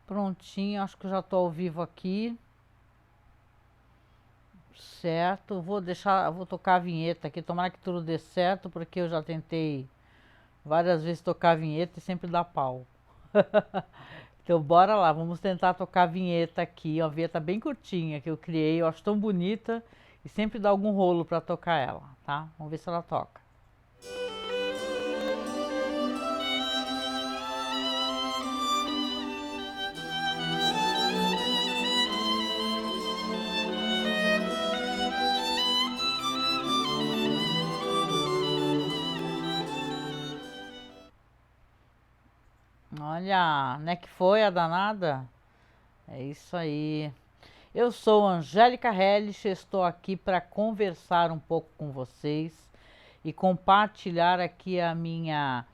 Prontinho, acho que eu já tô ao vivo aqui. Certo, vou tocar a vinheta aqui. Tomara que tudo dê certo, porque eu já tentei várias vezes tocar a vinheta e sempre dá pau. Então bora lá, vamos tentar tocar a vinheta aqui, uma vinheta bem curtinha que eu criei, eu acho tão bonita e sempre dá algum rolo pra tocar ela, tá? Vamos ver se ela toca. Olha, né que foi a danada? É isso aí. Eu sou Angélica Hellish, estou aqui para conversar um pouco com vocês e compartilhar aqui a minha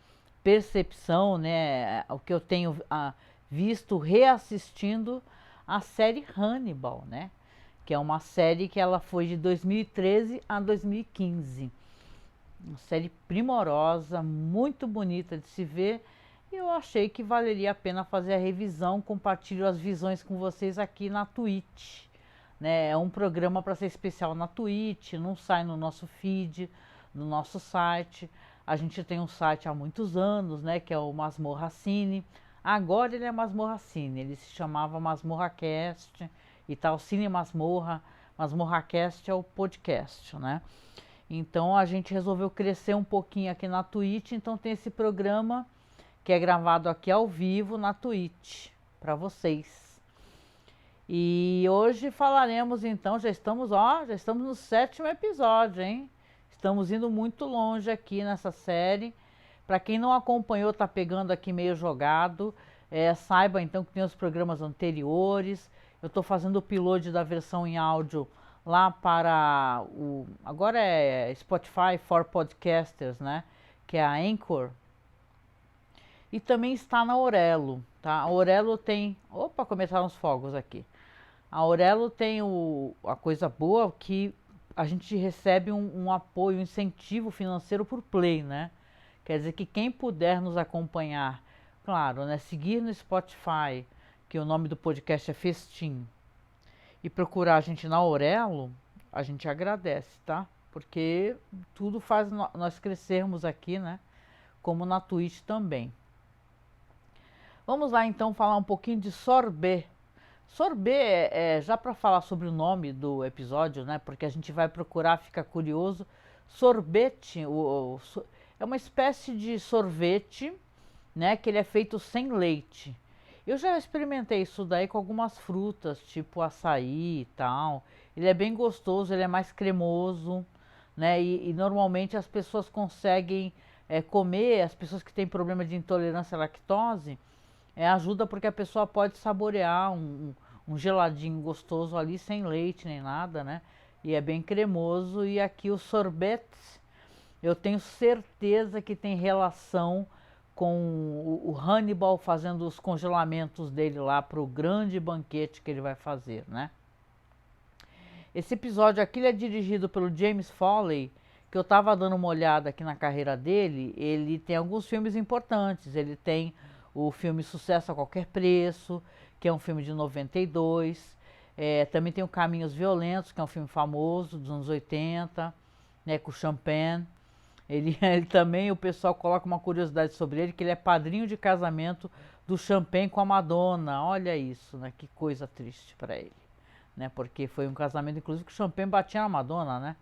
percepção, né, o que eu tenho visto reassistindo a série Hannibal, né, que é uma série que ela foi de 2013 a 2015. Uma série primorosa, muito bonita de se ver. E eu achei que valeria a pena fazer a revisão. Compartilho as visões com vocês aqui na Twitch. Né? É um programa para ser especial na Twitch, não sai no nosso feed, no nosso site. A gente tem um site há muitos anos, né, que é o Masmorra Cine. Agora ele é Masmorra Cine, ele se chamava Masmorra Cast e tal, Cine Masmorra. Masmorra Cast é o podcast, né? Então a gente resolveu crescer um pouquinho aqui na Twitch, então tem esse programa que é gravado aqui ao vivo na Twitch para vocês. E hoje falaremos então, já estamos no 7º episódio, hein? Estamos indo muito longe aqui nessa série. Para quem não acompanhou, tá pegando aqui meio jogado. Saiba então que tem os programas anteriores. Eu estou fazendo o upload da versão em áudio lá para o. Agora é Spotify for Podcasters, né? Que é a Anchor. E também está na Aurelo, tá? A Aurelo tem. Opa, começaram os fogos aqui. A Aurelo tem a coisa boa que a gente recebe um apoio, um incentivo financeiro por play, né? Quer dizer que quem puder nos acompanhar, claro, né? Seguir no Spotify, que o nome do podcast é Festim, e procurar a gente na Aurelo, a gente agradece, tá? Porque tudo faz nós crescermos aqui, né? Como na Twitch também. Vamos lá então falar um pouquinho de Sorbet. Sorbet, já para falar sobre o nome do episódio, né? Porque a gente vai procurar, fica curioso. Sorvete é uma espécie de sorvete, né? Que ele é feito sem leite. Eu já experimentei isso daí com algumas frutas, tipo açaí e tal. Ele é bem gostoso, ele é mais cremoso, né? E normalmente as pessoas conseguem comer, as pessoas que têm problema de intolerância à lactose, ajuda porque a pessoa pode saborear um geladinho gostoso ali, sem leite nem nada, né? E é bem cremoso. E aqui o sorbet, eu tenho certeza que tem relação com o Hannibal fazendo os congelamentos dele lá para o grande banquete que ele vai fazer, né? Esse episódio aqui ele é dirigido pelo James Foley, que eu estava dando uma olhada aqui na carreira dele. Ele tem alguns filmes importantes. Ele tem o filme Sucesso a Qualquer Preço, que é um filme de 92. Também tem o Caminhos Violentos, que é um filme famoso dos anos 80, né, com o Champagne. Ele também, o pessoal coloca uma curiosidade sobre ele, que ele é padrinho de casamento do Champagne com a Madonna. Olha isso, né? Que coisa triste para ele, né? Porque foi um casamento, inclusive, que o Champagne batia na Madonna, né?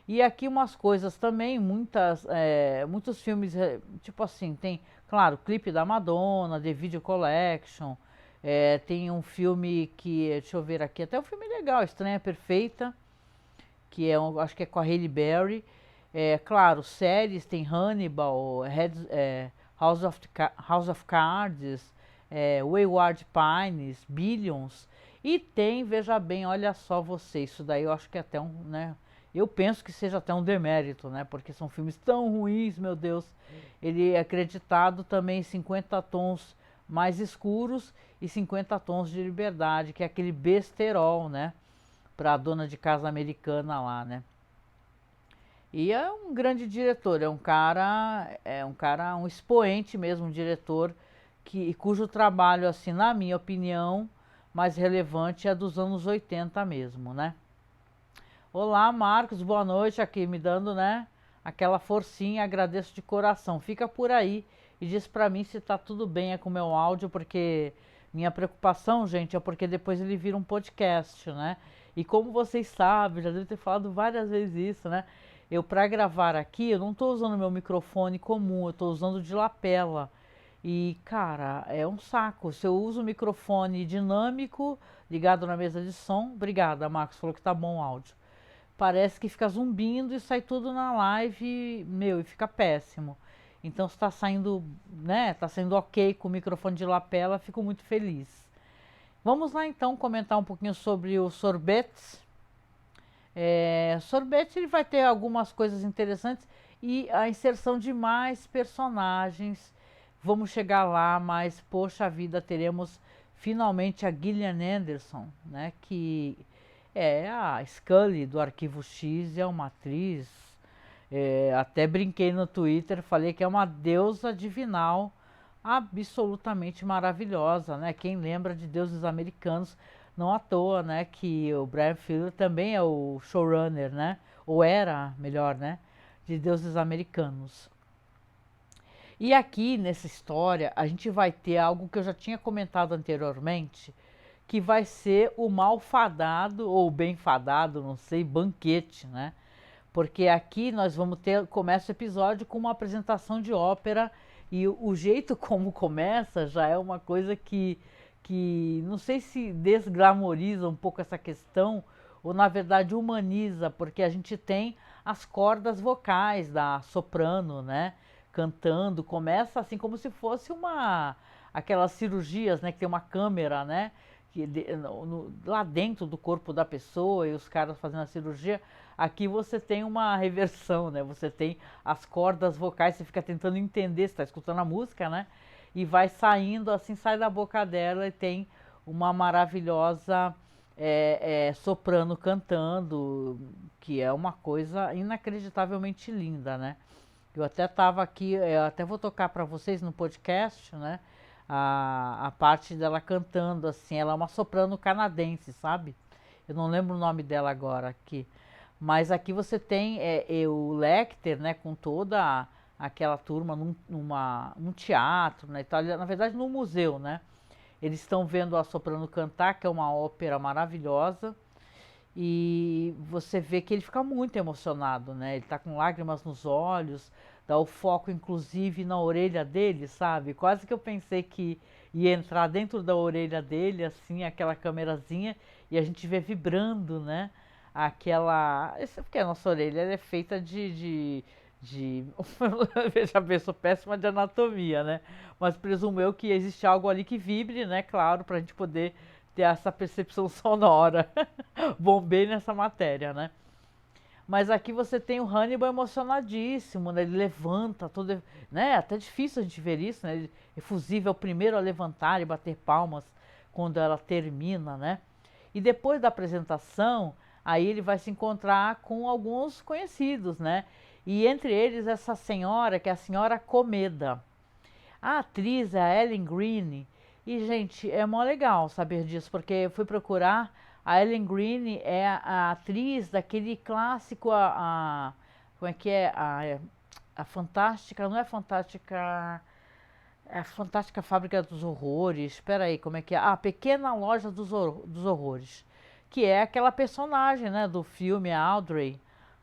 E aqui umas coisas também, muitos filmes, tipo assim, tem, claro, clipe da Madonna, The Video Collection, tem um filme que, deixa eu ver aqui, até um filme legal, Estranha Perfeita, que acho que é com a Halle Berry. Claro, séries, tem Hannibal, House of Cards, Wayward Pines, Billions, e tem, veja bem, olha só você, isso daí eu acho que é até um, né? Eu penso que seja até um demérito, né? Porque são filmes tão ruins, meu Deus. Ele é acreditado também em 50 tons mais escuros e 50 tons de liberdade, que é aquele besterol, né? Para a dona de casa americana lá, né? E é um grande diretor, um expoente mesmo, um diretor cujo trabalho, assim, na minha opinião, mais relevante é dos anos 80 mesmo, né? Olá, Marcos, boa noite, aqui me dando, né, aquela forcinha, agradeço de coração. Fica por aí e diz pra mim se tá tudo bem com o meu áudio, porque minha preocupação, gente, é porque depois ele vira um podcast, né? E como vocês sabem, já devo ter falado várias vezes isso, né? Eu, para gravar aqui, eu não tô usando meu microfone comum, eu tô usando de lapela. E, cara, é um saco. Se eu uso o microfone dinâmico ligado na mesa de som, obrigada, Marcos, falou que tá bom o áudio. Parece que fica zumbindo e sai tudo na live, meu, e fica péssimo. Então, se tá saindo, né, tá saindo ok com o microfone de lapela, fico muito feliz. Vamos lá então comentar um pouquinho sobre o sorvete. Sorvete ele vai ter algumas coisas interessantes e a inserção de mais personagens. Vamos chegar lá, mas poxa vida, teremos finalmente a Gillian Anderson, né, que é a Scully do Arquivo X, é uma atriz. Até brinquei no Twitter, falei que é uma deusa divinal absolutamente maravilhosa, né? Quem lembra de Deuses Americanos, não à toa, né? Que o Brian Fuller também é o showrunner, né? Ou era, melhor, né? De Deuses Americanos. E aqui nessa história a gente vai ter algo que eu já tinha comentado anteriormente, que vai ser o malfadado ou bem fadado, não sei, banquete, né? Porque aqui nós vamos ter, começa o episódio com uma apresentação de ópera e o jeito como começa já é uma coisa que não sei se desglamoriza um pouco essa questão ou na verdade humaniza, porque a gente tem as cordas vocais da soprano, né? Cantando, começa assim como se fosse aquelas cirurgias, né? Que tem uma câmera, né? Lá dentro do corpo da pessoa e os caras fazendo a cirurgia. Aqui você tem uma reversão, né? Você tem as cordas vocais, você fica tentando entender, você está escutando a música, né? E vai saindo, assim, sai da boca dela e tem uma maravilhosa soprano cantando, que é uma coisa inacreditavelmente linda, né? Eu até estava aqui, eu até vou tocar para vocês no podcast, né? A parte dela cantando, assim, ela é uma soprano canadense, sabe? Eu não lembro o nome dela agora aqui. Mas aqui você tem o Lecter, né, com toda aquela turma num teatro, né, e tal, na verdade no museu, né. Eles estão vendo a soprano cantar, que é uma ópera maravilhosa, e você vê que ele fica muito emocionado, né, ele tá com lágrimas nos olhos, dá o foco inclusive na orelha dele, sabe, quase que eu pensei que ia entrar dentro da orelha dele, assim, aquela câmerazinha, e a gente vê vibrando, né, porque a nossa orelha ela é feita veja bem, sou péssima de anatomia, né? Mas presumo eu que existe algo ali que vibre, né? Claro, para a gente poder ter essa percepção sonora. Bombei nessa matéria, né? Mas aqui você tem o Hannibal emocionadíssimo, né? Ele levanta, todo, né? Até difícil a gente ver isso, né? Ele é efusivo, é o primeiro a levantar e bater palmas quando ela termina, né? E depois da apresentação, aí ele vai se encontrar com alguns conhecidos, né? E entre eles essa senhora, que é a senhora Comeda. A atriz é a Ellen Greene. E, gente, é mó legal saber disso, porque eu fui procurar. A Ellen Greene é a atriz daquele clássico, como é que é? A Fantástica, não é Fantástica. É a Fantástica Fábrica dos Horrores. Espera aí, como é que é? A Pequena Loja dos Horrores. Que é aquela personagem, né, do filme, a Audrey,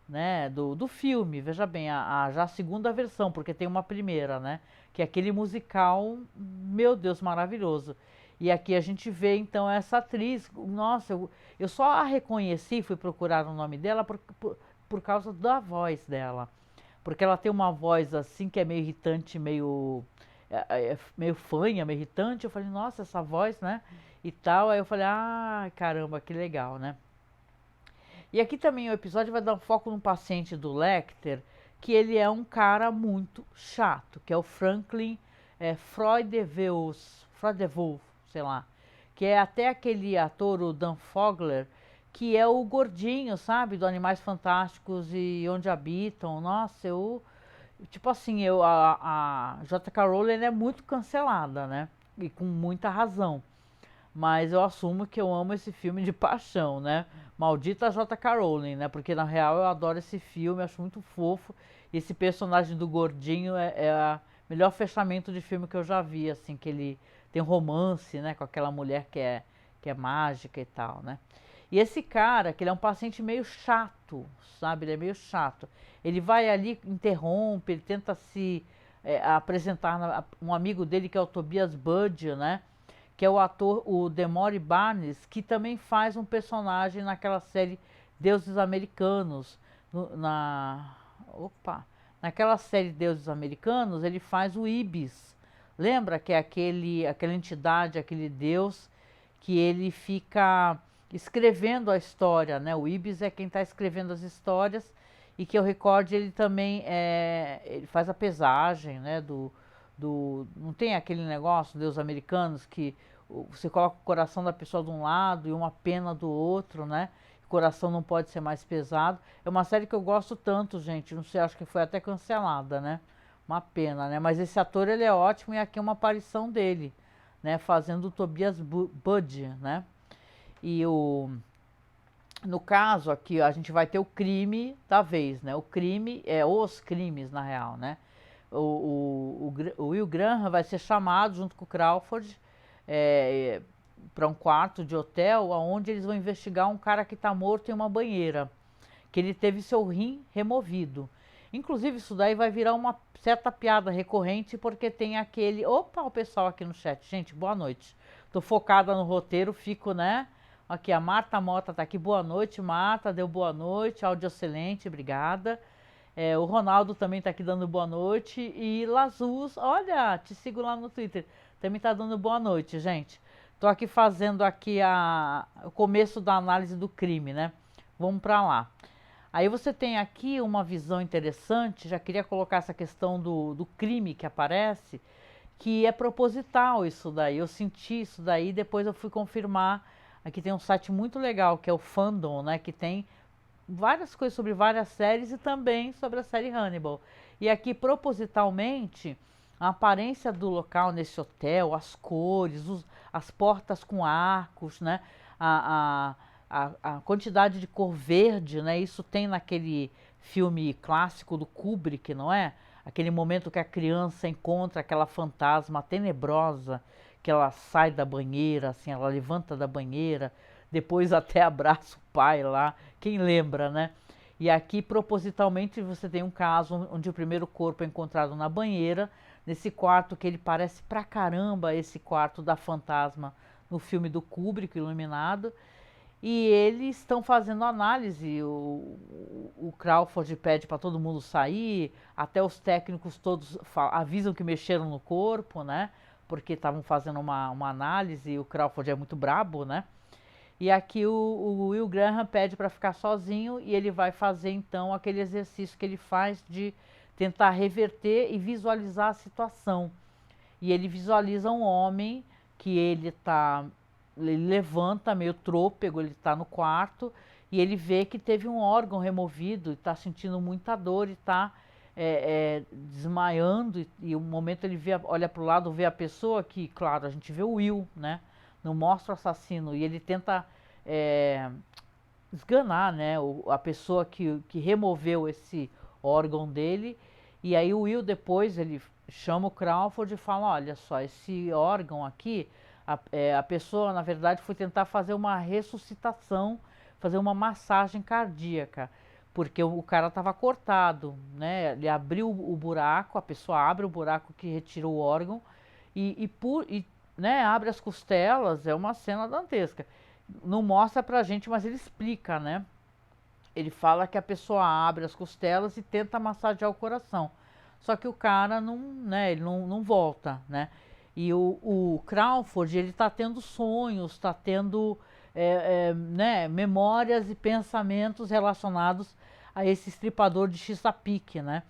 né, do filme, veja bem, já a segunda versão, porque tem uma primeira, né, que é aquele musical, meu Deus, maravilhoso. E aqui a gente vê então essa atriz, nossa, eu só a reconheci, fui procurar o nome dela por causa da voz dela. Porque ela tem uma voz assim que é meio irritante, meio fanha, meio irritante. Eu falei, nossa, essa voz, né? E tal. Aí eu falei, ah, caramba, que legal, né? E aqui também o episódio vai dar um foco num paciente do Lecter, que ele é um cara muito chato, que é o Franklin Freudewolf, sei lá. Que é até aquele ator, o Dan Fogler, que é o gordinho, sabe? Do Animais Fantásticos e Onde Habitam. Nossa, tipo assim, a J.K. Rowling é muito cancelada, né? e com muita razão. Mas eu assumo que eu amo esse filme de paixão, né? Maldita J.K. Rowling, né? Porque na real eu adoro esse filme, acho muito fofo. E esse personagem do gordinho é o melhor fechamento de filme que eu já vi, assim, que ele tem um romance, né? Com aquela mulher que é mágica e tal, né? E esse cara, que ele é um paciente meio chato, sabe? Ele é meio chato. Ele vai ali, interrompe, ele tenta se apresentar um amigo dele que é o Tobias Budge, né? Que é o ator, o Demore Barnes, que também faz um personagem naquela série Deuses Americanos. Naquela série Deuses Americanos, ele faz o Ibis. Lembra que é aquela entidade, aquele deus que ele fica escrevendo a história, né? O Ibis é quem está escrevendo as histórias e que eu recorde ele também ele faz a pesagem, né? Não tem aquele negócio dos americanos que você coloca o coração da pessoa de um lado e uma pena do outro, né? O coração não pode ser mais pesado. É uma série que eu gosto tanto, gente. Não sei, acho que foi até cancelada, né? Uma pena, né? Mas esse ator ele é ótimo e aqui é uma aparição dele, né? Fazendo o Tobias Budge, né? E no caso aqui a gente vai ter o crime da vez, né? O crime é os crimes na real, né? O Will Graham vai ser chamado junto com o Crawford para um quarto de hotel onde eles vão investigar um cara que está morto em uma banheira, que ele teve seu rim removido. Inclusive isso daí vai virar uma certa piada recorrente porque tem aquele... Opa, o pessoal aqui no chat. Gente, boa noite. Tô focada no roteiro, fico, né? Aqui, a Marta Mota tá aqui. Boa noite, Marta. Deu boa noite. Áudio excelente, obrigada. O Ronaldo também tá aqui dando boa noite. E Lazus, olha, te sigo lá no Twitter. Também tá dando boa noite, gente. Tô aqui fazendo aqui o começo da análise do crime, né? Vamos para lá. Aí você tem aqui uma visão interessante, já queria colocar essa questão do crime que aparece, que é proposital isso daí. Eu senti isso daí, depois eu fui confirmar. Aqui tem um site muito legal, que é o Fandom, né? Que tem várias coisas sobre várias séries e também sobre a série Hannibal. E aqui, propositalmente, a aparência do local nesse hotel, as cores, as portas com arcos, né? A quantidade de cor verde, né? Isso tem naquele filme clássico do Kubrick, não é? Aquele momento que a criança encontra aquela fantasma tenebrosa, que ela sai da banheira, assim, ela levanta da banheira, depois até abraça o pai lá, quem lembra, né? E aqui, propositalmente, você tem um caso onde o primeiro corpo é encontrado na banheira, nesse quarto que ele parece pra caramba esse quarto da fantasma no filme do Kubrick, Iluminado, e eles estão fazendo análise, o Crawford pede para todo mundo sair, até os técnicos todos avisam que mexeram no corpo, né? Porque estavam fazendo uma análise e o Crawford é muito brabo, né? E aqui o Will Graham pede para ficar sozinho e ele vai fazer então aquele exercício que ele faz de tentar reverter e visualizar a situação. E ele visualiza um homem que ele levanta meio trôpego, ele está no quarto e ele vê que teve um órgão removido e está sentindo muita dor e está desmaiando e um momento ele olha para o lado, vê a pessoa que, claro, a gente vê o Will, né? Não mostra o assassino e ele tenta esganar, né? A pessoa que removeu esse órgão dele e aí o Will depois ele chama o Crawford e fala, olha só, esse órgão aqui, a pessoa na verdade foi tentar fazer uma ressuscitação, fazer uma massagem cardíaca, porque o cara estava cortado, né? Ele abriu o buraco, a pessoa abre o buraco que retira o órgão né, abre as costelas, é uma cena dantesca. Não mostra pra gente, mas ele explica, né? Ele fala que a pessoa abre as costelas e tenta massagear o coração. Só que o cara não, né, ele não volta, né? E o Crawford, ele tá tendo sonhos, tá tendo né, memórias e pensamentos relacionados a esse estripador de Chesapeake, né?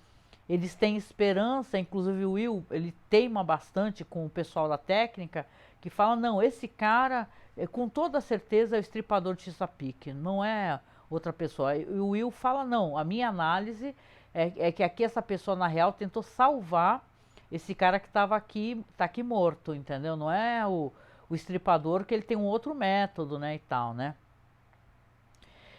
Eles têm esperança, inclusive o Will, ele teima bastante com o pessoal da técnica, que fala, não, esse cara, com toda certeza é o estripador de Chesapeake, não é outra pessoa. E o Will fala, não, a minha análise é que aqui essa pessoa, na real, tentou salvar esse cara que estava aqui, tá aqui morto, entendeu? Não é o estripador, que ele tem um outro método, né, e tal, né?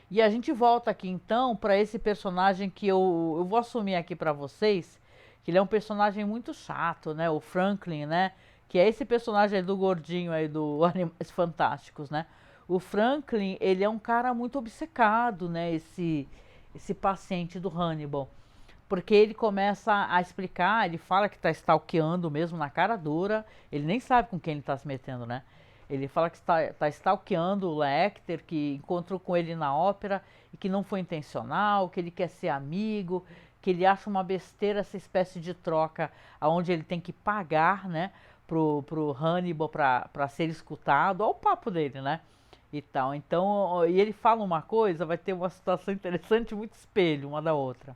E a gente volta aqui então para esse personagem que eu vou assumir aqui para vocês, que ele é um personagem muito chato, né? O Franklin, né? Que é esse personagem aí do gordinho aí do Animais Fantásticos, né? O Franklin, ele é um cara muito obcecado, né? Esse paciente do Hannibal. Porque ele começa a explicar, ele fala que está stalkeando mesmo na cara dura, ele nem sabe com quem ele está se metendo, né? Ele fala que está stalkeando o Lecter, que encontrou com ele na ópera e que não foi intencional, que ele quer ser amigo, que ele acha uma besteira essa espécie de troca onde ele tem que pagar, né, pro Hannibal para ser escutado. Olha o papo dele, né? E tal. Então, e ele fala uma coisa, vai ter uma situação interessante, muito espelho uma da outra.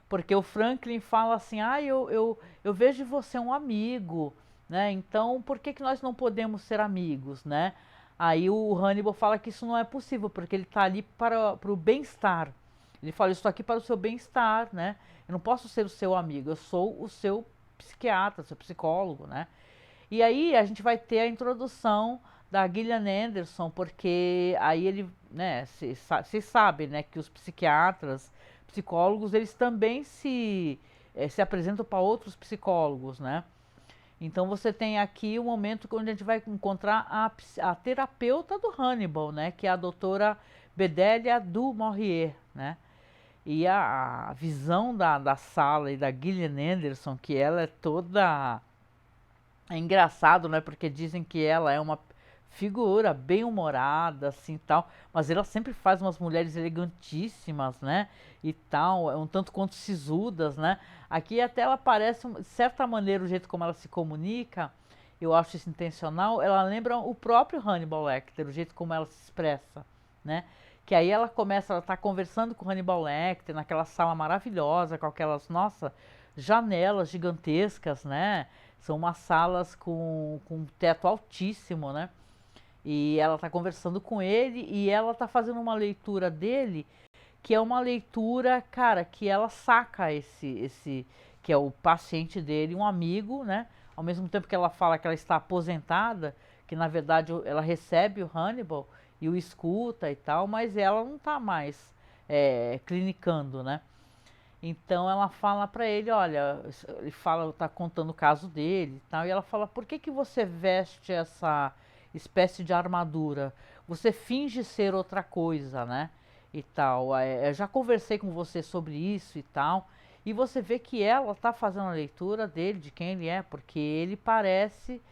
Porque o Franklin fala assim, eu vejo em você um amigo, né? Então por que nós não podemos ser amigos, né? Aí o Hannibal fala que isso não é possível, porque ele está ali para o bem-estar. Ele fala, eu estou aqui para o seu bem-estar, né? Eu não posso ser o seu amigo, eu sou o seu psiquiatra, seu psicólogo, né? E aí a gente vai ter a introdução da Gillian Anderson, porque aí ele, né, vocês sabem, né, que os psiquiatras, psicólogos, eles também se apresentam para outros psicólogos, né? Então você tem aqui um momento onde a gente vai encontrar a terapeuta do Hannibal, né, que é a doutora Bedelia du Maurier, né? E a visão da sala e da Gillian Anderson, que ela é toda... É engraçado, né? Porque dizem que ela é uma figura bem humorada, assim, tal. Mas ela sempre faz umas mulheres elegantíssimas, né? E tal, um tanto quanto sisudas, né? Aqui até ela parece, de certa maneira, o jeito como ela se comunica, eu acho isso intencional, ela lembra o próprio Hannibal Lecter, o jeito como ela se expressa, né? Que aí ela tá conversando com o Hannibal Lecter naquela sala maravilhosa, com aquelas, nossa, janelas gigantescas, né? São umas salas com um teto altíssimo, né? E ela está conversando com ele e ela está fazendo uma leitura dele, que é uma leitura, cara, que ela saca esse que é o paciente dele, um amigo, né? Ao mesmo tempo que ela fala que ela está aposentada, que na verdade ela recebe o Hannibal e o escuta e tal, mas ela não está mais clinicando, né? Então ela fala para ele, olha, ele fala, tá contando o caso dele e tal, e ela fala, por que você veste essa espécie de armadura? Você finge ser outra coisa, né? E tal. Eu já conversei com você sobre isso e tal, e você vê que ela tá fazendo a leitura dele, de quem ele é, porque ele parece,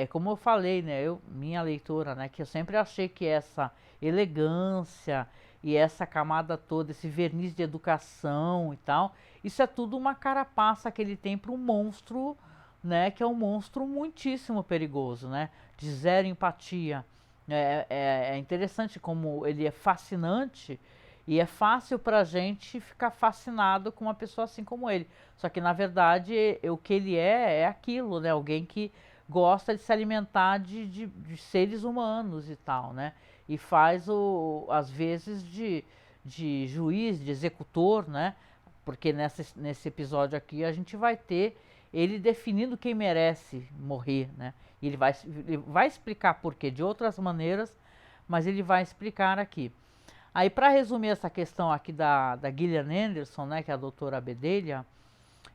como eu falei, né? Minha leitura, né? Que eu sempre achei que essa elegância e essa camada toda, esse verniz de educação e tal, isso é tudo uma carapaça que ele tem para um monstro, né, que é um monstro muitíssimo perigoso, né, de zero empatia. É interessante como ele é fascinante e é fácil para a gente ficar fascinado com uma pessoa assim como ele. Só que na verdade o que ele é aquilo, né, alguém que gosta de se alimentar de seres humanos e tal, né? E faz às vezes de juiz, de executor, né? Porque nesse episódio aqui a gente vai ter ele definindo quem merece morrer, né? E ele vai explicar por quê, de outras maneiras, mas ele vai explicar aqui. Aí, para resumir essa questão aqui da Gillian Anderson, né, que é a doutora Bedelia,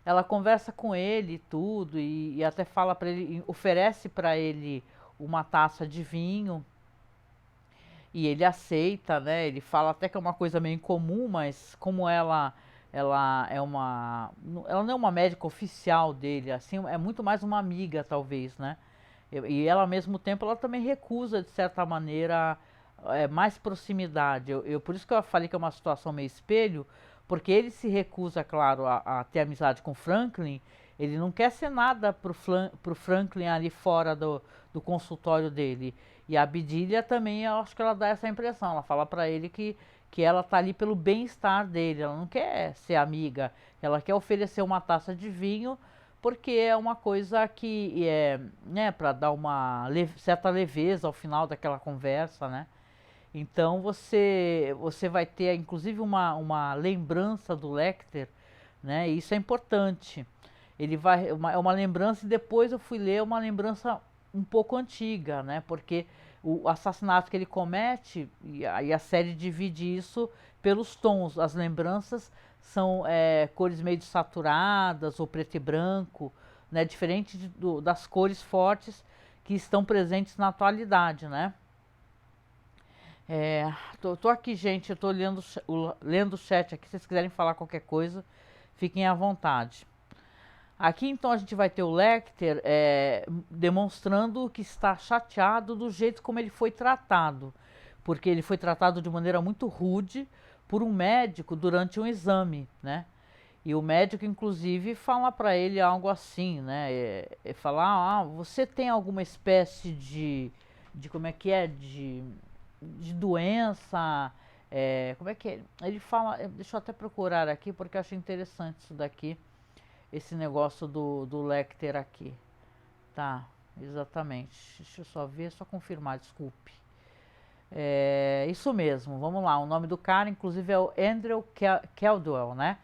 ela conversa com ele e tudo, e até fala para ele, oferece para ele uma taça de vinho, e ele aceita, né? Ele fala até que é uma coisa meio incomum, mas como ela é uma, ela não é uma médica oficial dele, assim, é muito mais uma amiga talvez, né? E ela ao mesmo tempo ela também recusa de certa maneira mais proximidade. Por isso que eu falei que é uma situação meio espelho, porque ele se recusa, claro, a ter amizade com Franklin. Ele não quer ser nada pro Franklin ali fora do consultório dele. E a Bedelia também, eu acho que ela dá essa impressão. Ela fala para ele que ela tá ali pelo bem-estar dele. Ela não quer ser amiga. Ela quer oferecer uma taça de vinho porque é uma coisa que é, né, para dar uma certa leveza ao final daquela conversa, né? Então você vai ter inclusive uma lembrança do Lecter, né? E isso é importante. ele vai, é uma lembrança e depois eu fui ler uma lembrança um pouco antiga, né? Porque o assassinato que ele comete, e aí a série divide isso pelos tons. As lembranças são cores meio saturadas ou preto e branco, né? Diferente das cores fortes que estão presentes na atualidade, né? Tô aqui, gente, eu tô lendo o chat aqui, se vocês quiserem falar qualquer coisa, fiquem à vontade. Aqui então a gente vai ter o Lecter demonstrando que está chateado do jeito como ele foi tratado, porque ele foi tratado de maneira muito rude por um médico durante um exame, né? E o médico, inclusive, fala para ele algo assim, né? Falar, você tem alguma espécie de como é que é, de doença, como é que é? Ele fala, deixa eu até procurar aqui porque eu achei interessante isso daqui, esse negócio do Lecter aqui. Tá, exatamente. Deixa eu só ver, só confirmar, desculpe. Isso mesmo, vamos lá. O nome do cara, inclusive, é o Andrew Caldwell, né?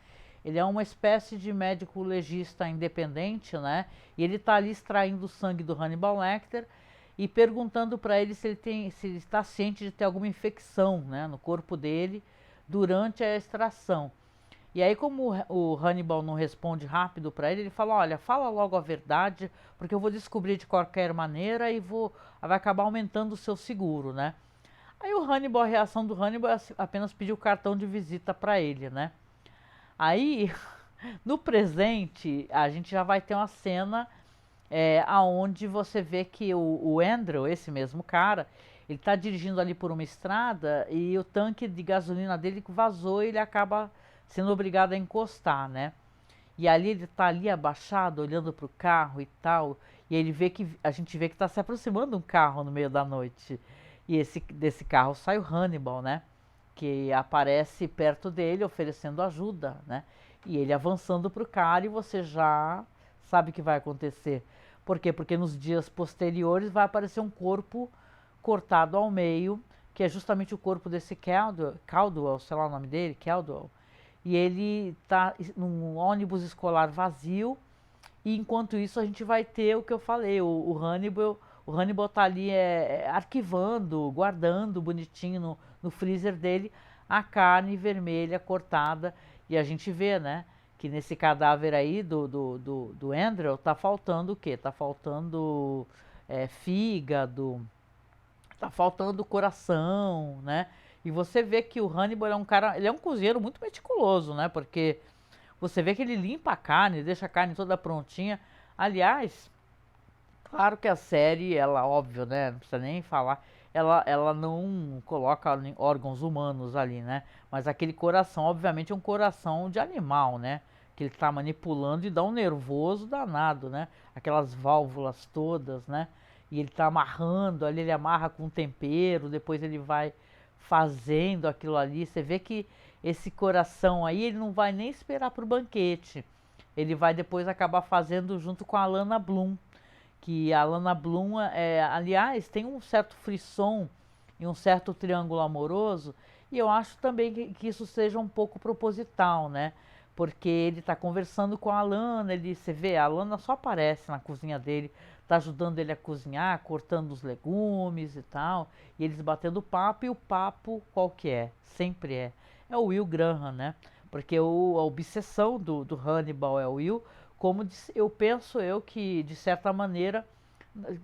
Ele é uma espécie de médico legista independente, né? E ele tá ali extraindo o sangue do Hannibal Lecter e perguntando para ele se ele está ciente de ter alguma infecção, né, no corpo dele durante a extração. E aí, como o Hannibal não responde rápido para ele, ele fala: olha, fala logo a verdade, porque eu vou descobrir de qualquer maneira e vai acabar aumentando o seu seguro, né? Aí o Hannibal, a reação do Hannibal é apenas pedir o cartão de visita para ele, né? Aí, no presente, a gente já vai ter uma cena aonde você vê que o Andrew, esse mesmo cara, ele está dirigindo ali por uma estrada e o tanque de gasolina dele vazou e ele acaba sendo obrigado a encostar, né? E ali ele está ali abaixado, olhando para o carro e tal, e a gente vê que está se aproximando um carro no meio da noite. E desse carro sai o Hannibal, né? Que aparece perto dele oferecendo ajuda, né? E ele avançando para o cara e você já sabe o que vai acontecer. Por quê? Porque nos dias posteriores vai aparecer um corpo cortado ao meio, que é justamente o corpo desse Caldwell, sei lá o nome dele, Caldwell. E ele está num ônibus escolar vazio, e enquanto isso a gente vai ter o que eu falei, o Hannibal tá ali arquivando, guardando bonitinho no freezer dele a carne vermelha cortada, e a gente vê, né, que nesse cadáver aí do Andrew tá faltando o quê? Tá faltando fígado, tá faltando coração, né? E você vê que o Hannibal é um cara, ele é um cozinheiro muito meticuloso, né? Porque você vê que ele limpa a carne, deixa a carne toda prontinha. Aliás, claro que a série, ela, óbvio, né? Não precisa nem falar. Ela não coloca órgãos humanos ali, né? Mas aquele coração, obviamente, é um coração de animal, né? Que ele tá manipulando e dá um nervoso danado, né? Aquelas válvulas todas, né? E ele tá amarrando ali, ele amarra com tempero, depois ele vai fazendo aquilo ali. Você vê que esse coração aí, ele não vai nem esperar pro banquete. Ele vai depois acabar fazendo junto com a Lana Bloom, que a Lana Bloom, aliás, tem um certo frisson e um certo triângulo amoroso, e eu acho também que isso seja um pouco proposital, né? Porque ele está conversando com a Lana, você vê, a Lana só aparece na cozinha dele, tá ajudando ele a cozinhar, cortando os legumes e tal, e eles batendo papo, e o papo qual que é? Sempre é o Will Graham, né? Porque a obsessão do Hannibal é o Will, como eu penso que, de certa maneira,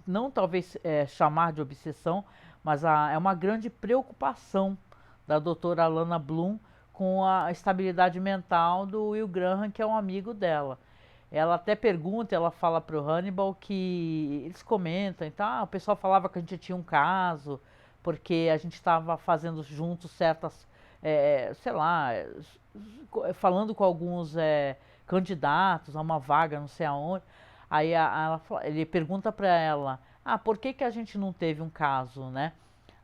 não talvez chamar de obsessão, mas é uma grande preocupação da doutora Lana Bloom com a estabilidade mental do Will Graham, que é um amigo dela. Ela até pergunta, ela fala para o Hannibal que eles comentam, então, o pessoal falava que a gente tinha um caso, porque a gente estava fazendo juntos certas, sei lá, falando com alguns candidatos a uma vaga, não sei aonde. Aí ele pergunta para ela, por que que a gente não teve um caso, né?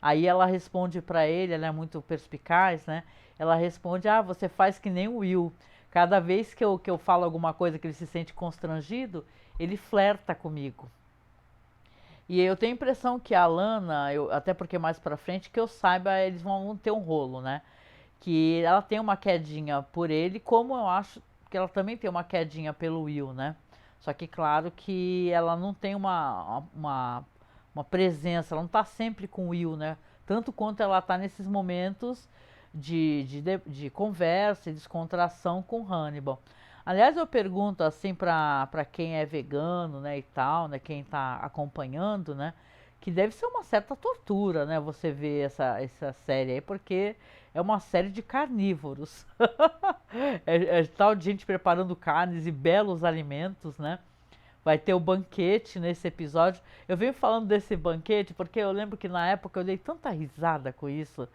Aí ela responde para ele, ela é muito perspicaz, né? Ela responde, você faz que nem o Will. Cada vez que eu falo alguma coisa que ele se sente constrangido, ele flerta comigo. E eu tenho a impressão que a Lana, até porque mais pra frente, que eu saiba, eles vão ter um rolo, né? Que ela tem uma quedinha por ele, como eu acho que ela também tem uma quedinha pelo Will, né? Só que claro que ela não tem uma presença, ela não está sempre com o Will, né? Tanto quanto ela está nesses momentos de conversa e descontração com Hannibal. Aliás, eu pergunto assim para quem é vegano, né, e tal, né, quem está acompanhando, né, que deve ser uma certa tortura, né, você ver essa série aí, porque é uma série de carnívoros. É tal de gente preparando carnes e belos alimentos, né? Vai ter o banquete nesse episódio. Eu venho falando desse banquete porque eu lembro que na época eu dei tanta risada com isso,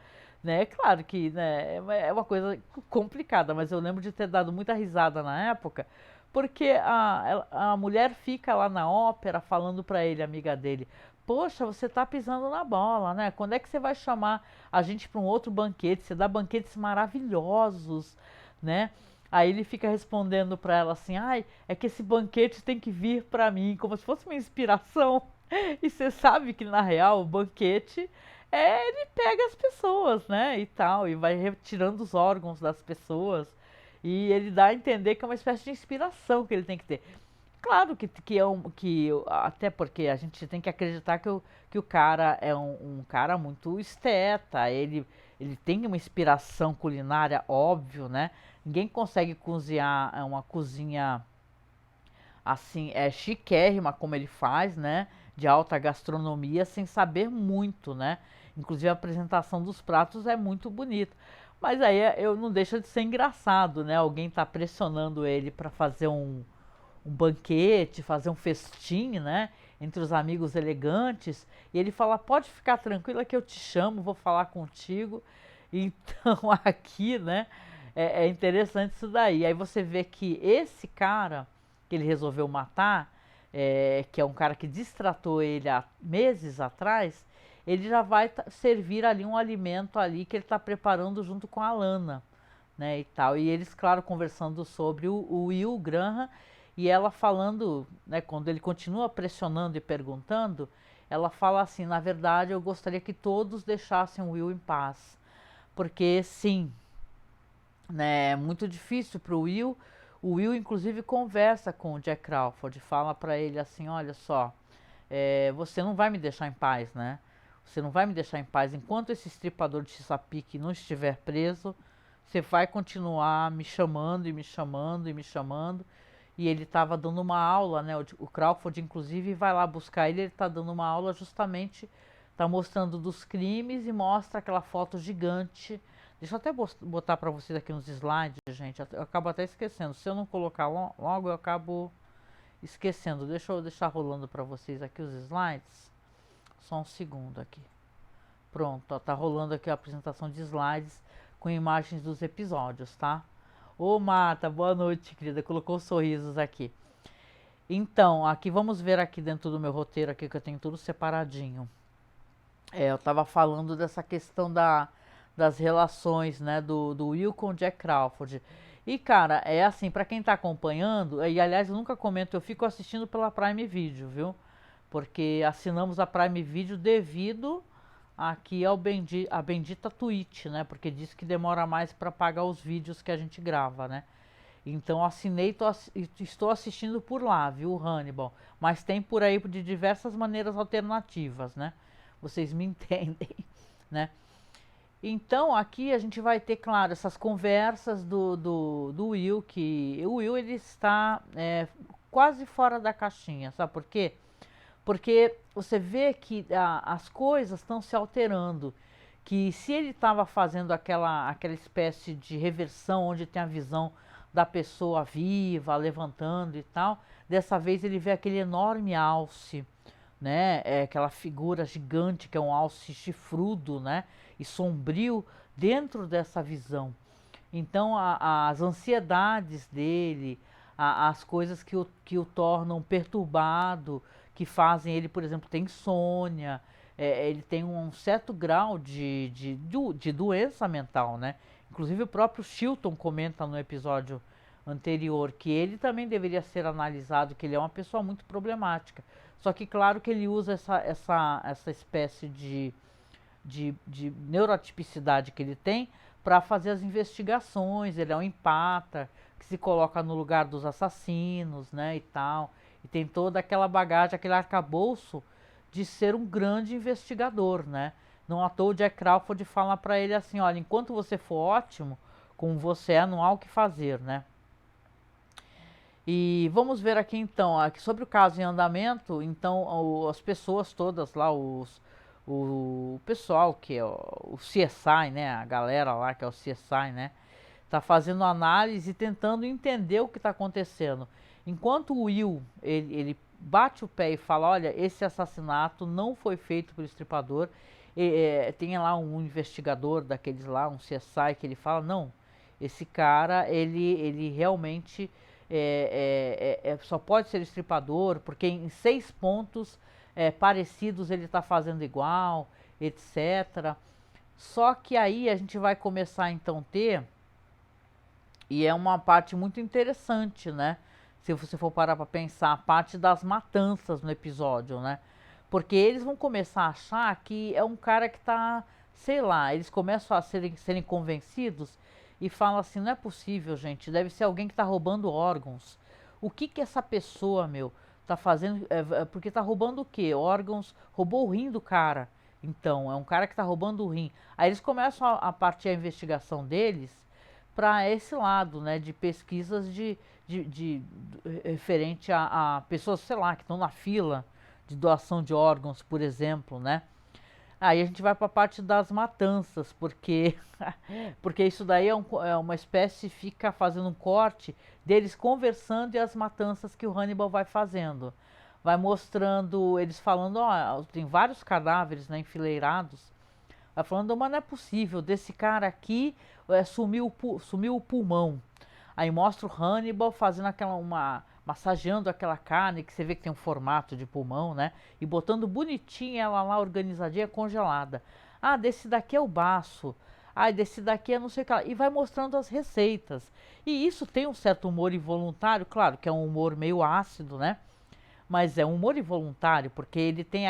né? É claro que, né, é uma coisa complicada, mas eu lembro de ter dado muita risada na época, porque a mulher fica lá na ópera falando pra ele, amiga dele, poxa, você tá pisando na bola, né? Quando é que você vai chamar a gente para um outro banquete? Você dá banquetes maravilhosos, né? Aí ele fica respondendo pra ela assim, ai, é que esse banquete tem que vir pra mim, como se fosse uma inspiração. E você sabe que na real o banquete ele pega as pessoas, né, e tal, e vai retirando os órgãos das pessoas. E ele dá a entender que é uma espécie de inspiração que ele tem que ter. Claro que é até porque a gente tem que acreditar que o cara é um cara muito esteta, ele tem uma inspiração culinária, óbvio, né? Ninguém consegue cozinhar uma cozinha assim, chiquérrima como ele faz, né? De alta gastronomia, sem saber muito, né? Inclusive a apresentação dos pratos é muito bonita. Mas aí eu não deixa de ser engraçado, né? Alguém tá pressionando ele para fazer um banquete, fazer um festim, né? Entre os amigos elegantes. E ele fala: pode ficar tranquila que eu te chamo, vou falar contigo. Então aqui, né? É interessante isso daí. Aí você vê que esse cara que ele resolveu matar, que é um cara que distratou ele há meses atrás, ele já vai servir ali um alimento ali que ele está preparando junto com a Lana, né, e tal. E eles, claro, conversando sobre o Will Graham e ela falando, né, quando ele continua pressionando e perguntando, ela fala assim, na verdade eu gostaria que todos deixassem o Will em paz, porque sim, né, é muito difícil para o Will. O Will, inclusive, conversa com o Jack Crawford, fala para ele assim: olha só, você não vai me deixar em paz, né? Você não vai me deixar em paz enquanto esse estripador de Chesapeake não estiver preso. Você vai continuar me chamando e me chamando e me chamando. E ele estava dando uma aula, né? O Crawford, inclusive, vai lá buscar ele. Ele está dando uma aula justamente, está mostrando dos crimes e mostra aquela foto gigante. Deixa eu até botar para vocês aqui nos slides, gente. Eu acabo até esquecendo. Se eu não colocar logo, eu acabo esquecendo. Deixa eu deixar rolando para vocês aqui os slides. Só um segundo aqui. Pronto, ó, tá rolando aqui a apresentação de slides com imagens dos episódios, tá? Ô Marta, boa noite, querida. Colocou sorrisos aqui. Então, aqui vamos ver aqui dentro do meu roteiro aqui que eu tenho tudo separadinho. Eu tava falando dessa questão das relações, né, do Will com o Jack Crawford. E cara, é assim, pra quem tá acompanhando, e aliás eu nunca comento, eu fico assistindo pela Prime Video, viu? Porque assinamos a Prime Video devido aqui a bendita Twitch, né? Porque diz que demora mais para pagar os vídeos que a gente grava, né? Então assinei e estou assistindo por lá, viu, Hannibal? Mas tem por aí de diversas maneiras alternativas, né? Vocês me entendem, né? Então aqui a gente vai ter, claro, essas conversas do Will, que o Will ele está quase fora da caixinha, sabe por quê? Porque você vê que as coisas estão se alterando. Que se ele estava fazendo aquela espécie de reversão onde tem a visão da pessoa viva, levantando e tal, dessa vez ele vê aquele enorme alce, né? Aquela figura gigante que é um alce chifrudo, né? E sombrio dentro dessa visão. Então as ansiedades dele, as coisas que o tornam perturbado, que fazem ele, por exemplo, ter insônia, ele tem um certo grau de doença mental, né? Inclusive o próprio Chilton comenta no episódio anterior que ele também deveria ser analisado, que ele é uma pessoa muito problemática. Só que claro que ele usa essa espécie de neurotipicidade que ele tem para fazer as investigações, ele é um empata, que se coloca no lugar dos assassinos, né, e tal. E tem toda aquela bagagem, aquele arcabouço de ser um grande investigador, né? Não à toa o Jack Crawford fala para ele assim, olha, enquanto você for ótimo, como você é, não há o que fazer, né? E vamos ver aqui então, aqui sobre o caso em andamento, então as pessoas todas lá, o pessoal que é o CSI, né, a galera lá que é o CSI, né, tá fazendo análise e tentando entender o que está acontecendo. Enquanto o Will, ele bate o pé e fala, olha, esse assassinato não foi feito pelo estripador, tem lá um investigador daqueles lá, um CSI, que ele fala, não, esse cara, ele realmente só pode ser estripador, porque em 6 pontos parecidos ele está fazendo igual, etc. Só que aí a gente vai começar então a ter, e é uma parte muito interessante, né? Se você for parar para pensar, a parte das matanças no episódio, né? Porque eles vão começar a achar que é um cara que tá, sei lá, eles começam a serem convencidos e falam assim, não é possível, gente, deve ser alguém que tá roubando órgãos. O que que essa pessoa, meu, tá fazendo? Porque tá roubando o quê? Órgãos, roubou o rim do cara. Então, é um cara que tá roubando o rim. Aí eles começam a partir a investigação deles para esse lado, né, de pesquisas de referente a pessoas, sei lá, que estão na fila de doação de órgãos, por exemplo, né? Aí a gente vai para a parte das matanças, porque porque isso daí é uma espécie, fica fazendo um corte deles conversando e as matanças que o Hannibal vai fazendo. Vai mostrando, eles falando, ó, tem vários cadáveres, né, enfileirados. Vai falando, mas não é possível, desse cara aqui sumiu o pulmão. Aí mostra o Hannibal fazendo massageando aquela carne que você vê que tem um formato de pulmão, né? E botando bonitinha ela lá, organizadinha, congelada. Ah, desse daqui é o baço. Ah, desse daqui é não sei o que lá. E vai mostrando as receitas. E isso tem um certo humor involuntário, claro que é um humor meio ácido, né? Mas é um humor involuntário, porque ele tem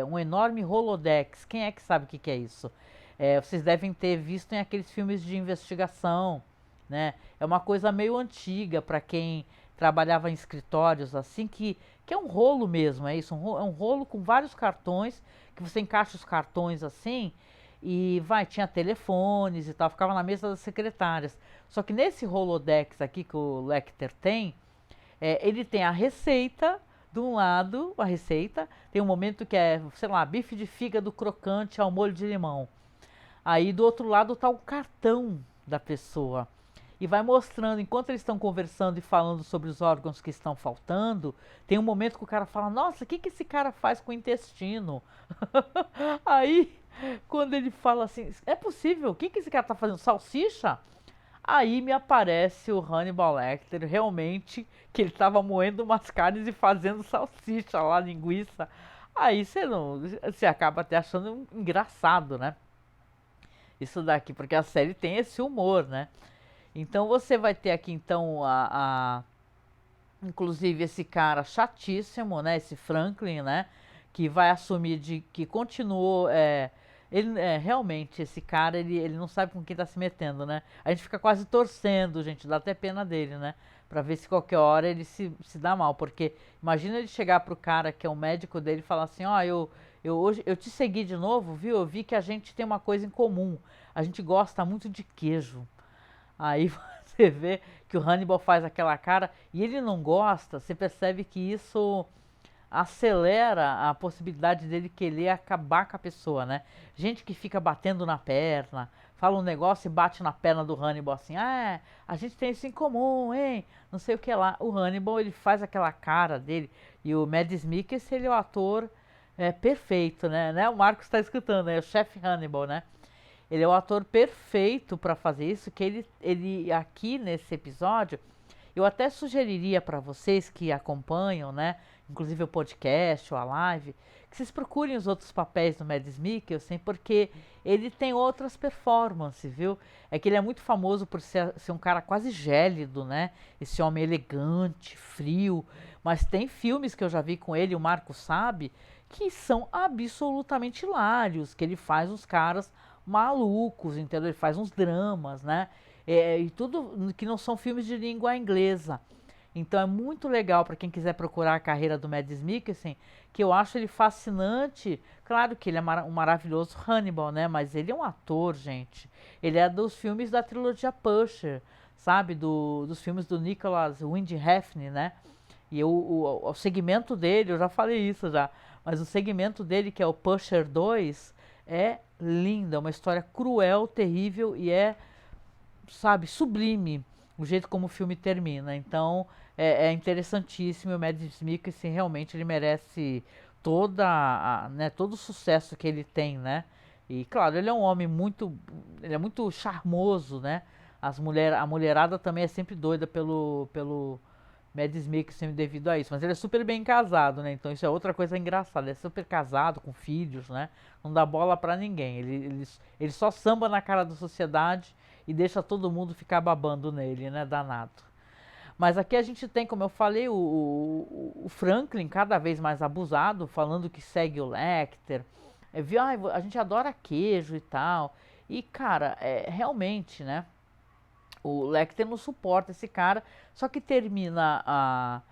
um enorme Rolodex. Quem é que sabe o que é isso? Vocês devem ter visto em aqueles filmes de investigação, né? É uma coisa meio antiga para quem trabalhava em escritórios assim, que é um rolo mesmo, é isso, é um rolo com vários cartões, que você encaixa os cartões assim, e tinha telefones e tal, ficava na mesa das secretárias. Só que nesse Rolodex aqui que o Lecter tem, ele tem a receita, de um lado, a receita, tem um momento que é, sei lá, bife de fígado crocante ao molho de limão. Aí do outro lado tá o cartão da pessoa. E vai mostrando, enquanto eles estão conversando e falando sobre os órgãos que estão faltando, tem um momento que o cara fala, nossa, o que esse cara faz com o intestino? Aí, quando ele fala assim, é possível, o que esse cara tá fazendo? Salsicha? Aí me aparece o Hannibal Lecter, realmente, que ele estava moendo umas carnes e fazendo salsicha lá, linguiça. Aí você acaba até achando engraçado, né? Isso daqui, porque a série tem esse humor, né? Então você vai ter aqui então inclusive esse cara chatíssimo, né? Esse Franklin, né? Que vai assumir que continuou. Realmente, esse cara, ele não sabe com quem tá se metendo, né? A gente fica quase torcendo, gente, dá até pena dele, né? Pra ver se qualquer hora ele se dá mal. Porque imagina ele chegar pro cara que é o médico dele e falar assim, ó, hoje eu te segui de novo, viu? Eu vi que a gente tem uma coisa em comum. A gente gosta muito de queijo. Aí você vê que o Hannibal faz aquela cara e ele não gosta, você percebe que isso acelera a possibilidade dele querer acabar com a pessoa, né? Gente que fica batendo na perna, fala um negócio e bate na perna do Hannibal assim, a gente tem isso em comum, hein? Não sei o que lá. O Hannibal, ele faz aquela cara dele, e o Mads Mikkelsen, ele é o ator perfeito, né? O Marcos está escutando, é o chefe Hannibal, né? Ele é o ator perfeito para fazer isso, que ele aqui nesse episódio, eu até sugeriria para vocês que acompanham, né, inclusive o podcast ou a live, que vocês procurem os outros papéis do Mads Mikkelsen, porque ele tem outras performances, viu? É que ele é muito famoso por ser um cara quase gélido, né? Esse homem elegante, frio, mas tem filmes que eu já vi com ele, o Marco sabe, que são absolutamente hilários, que ele faz os caras malucos, entendeu? Ele faz uns dramas, né? e tudo que não são filmes de língua inglesa. Então é muito legal para quem quiser procurar a carreira do Mads Mikkelsen, que eu acho ele fascinante. Claro que ele é um maravilhoso Hannibal, né? Mas ele é um ator, gente. Ele é dos filmes da trilogia Pusher, sabe? Dos filmes do Nicholas Winding Refn, né? E o segmento dele, eu já falei isso já, mas o segmento dele, que é o Pusher 2, é lindo, é uma história cruel, terrível e é, sabe, sublime o jeito como o filme termina. Então é interessantíssimo. O Mads Mikkelsen realmente ele merece né, todo o sucesso que ele tem, né? E claro, ele é um homem ele é muito charmoso, né? A mulherada também é sempre doida pelo Mads Mikkelsen devido a isso, mas ele é super bem casado, né? Então isso é outra coisa engraçada. Ele é super casado, com filhos, né? Não dá bola pra ninguém. Ele só samba na cara da sociedade e deixa todo mundo ficar babando nele, né? Danado. Mas aqui a gente tem, como eu falei, o Franklin cada vez mais abusado, falando que segue o Lecter. Viu? Ah, a gente adora queijo e tal. E, cara, realmente, né? O Lecter não suporta esse cara, só que termina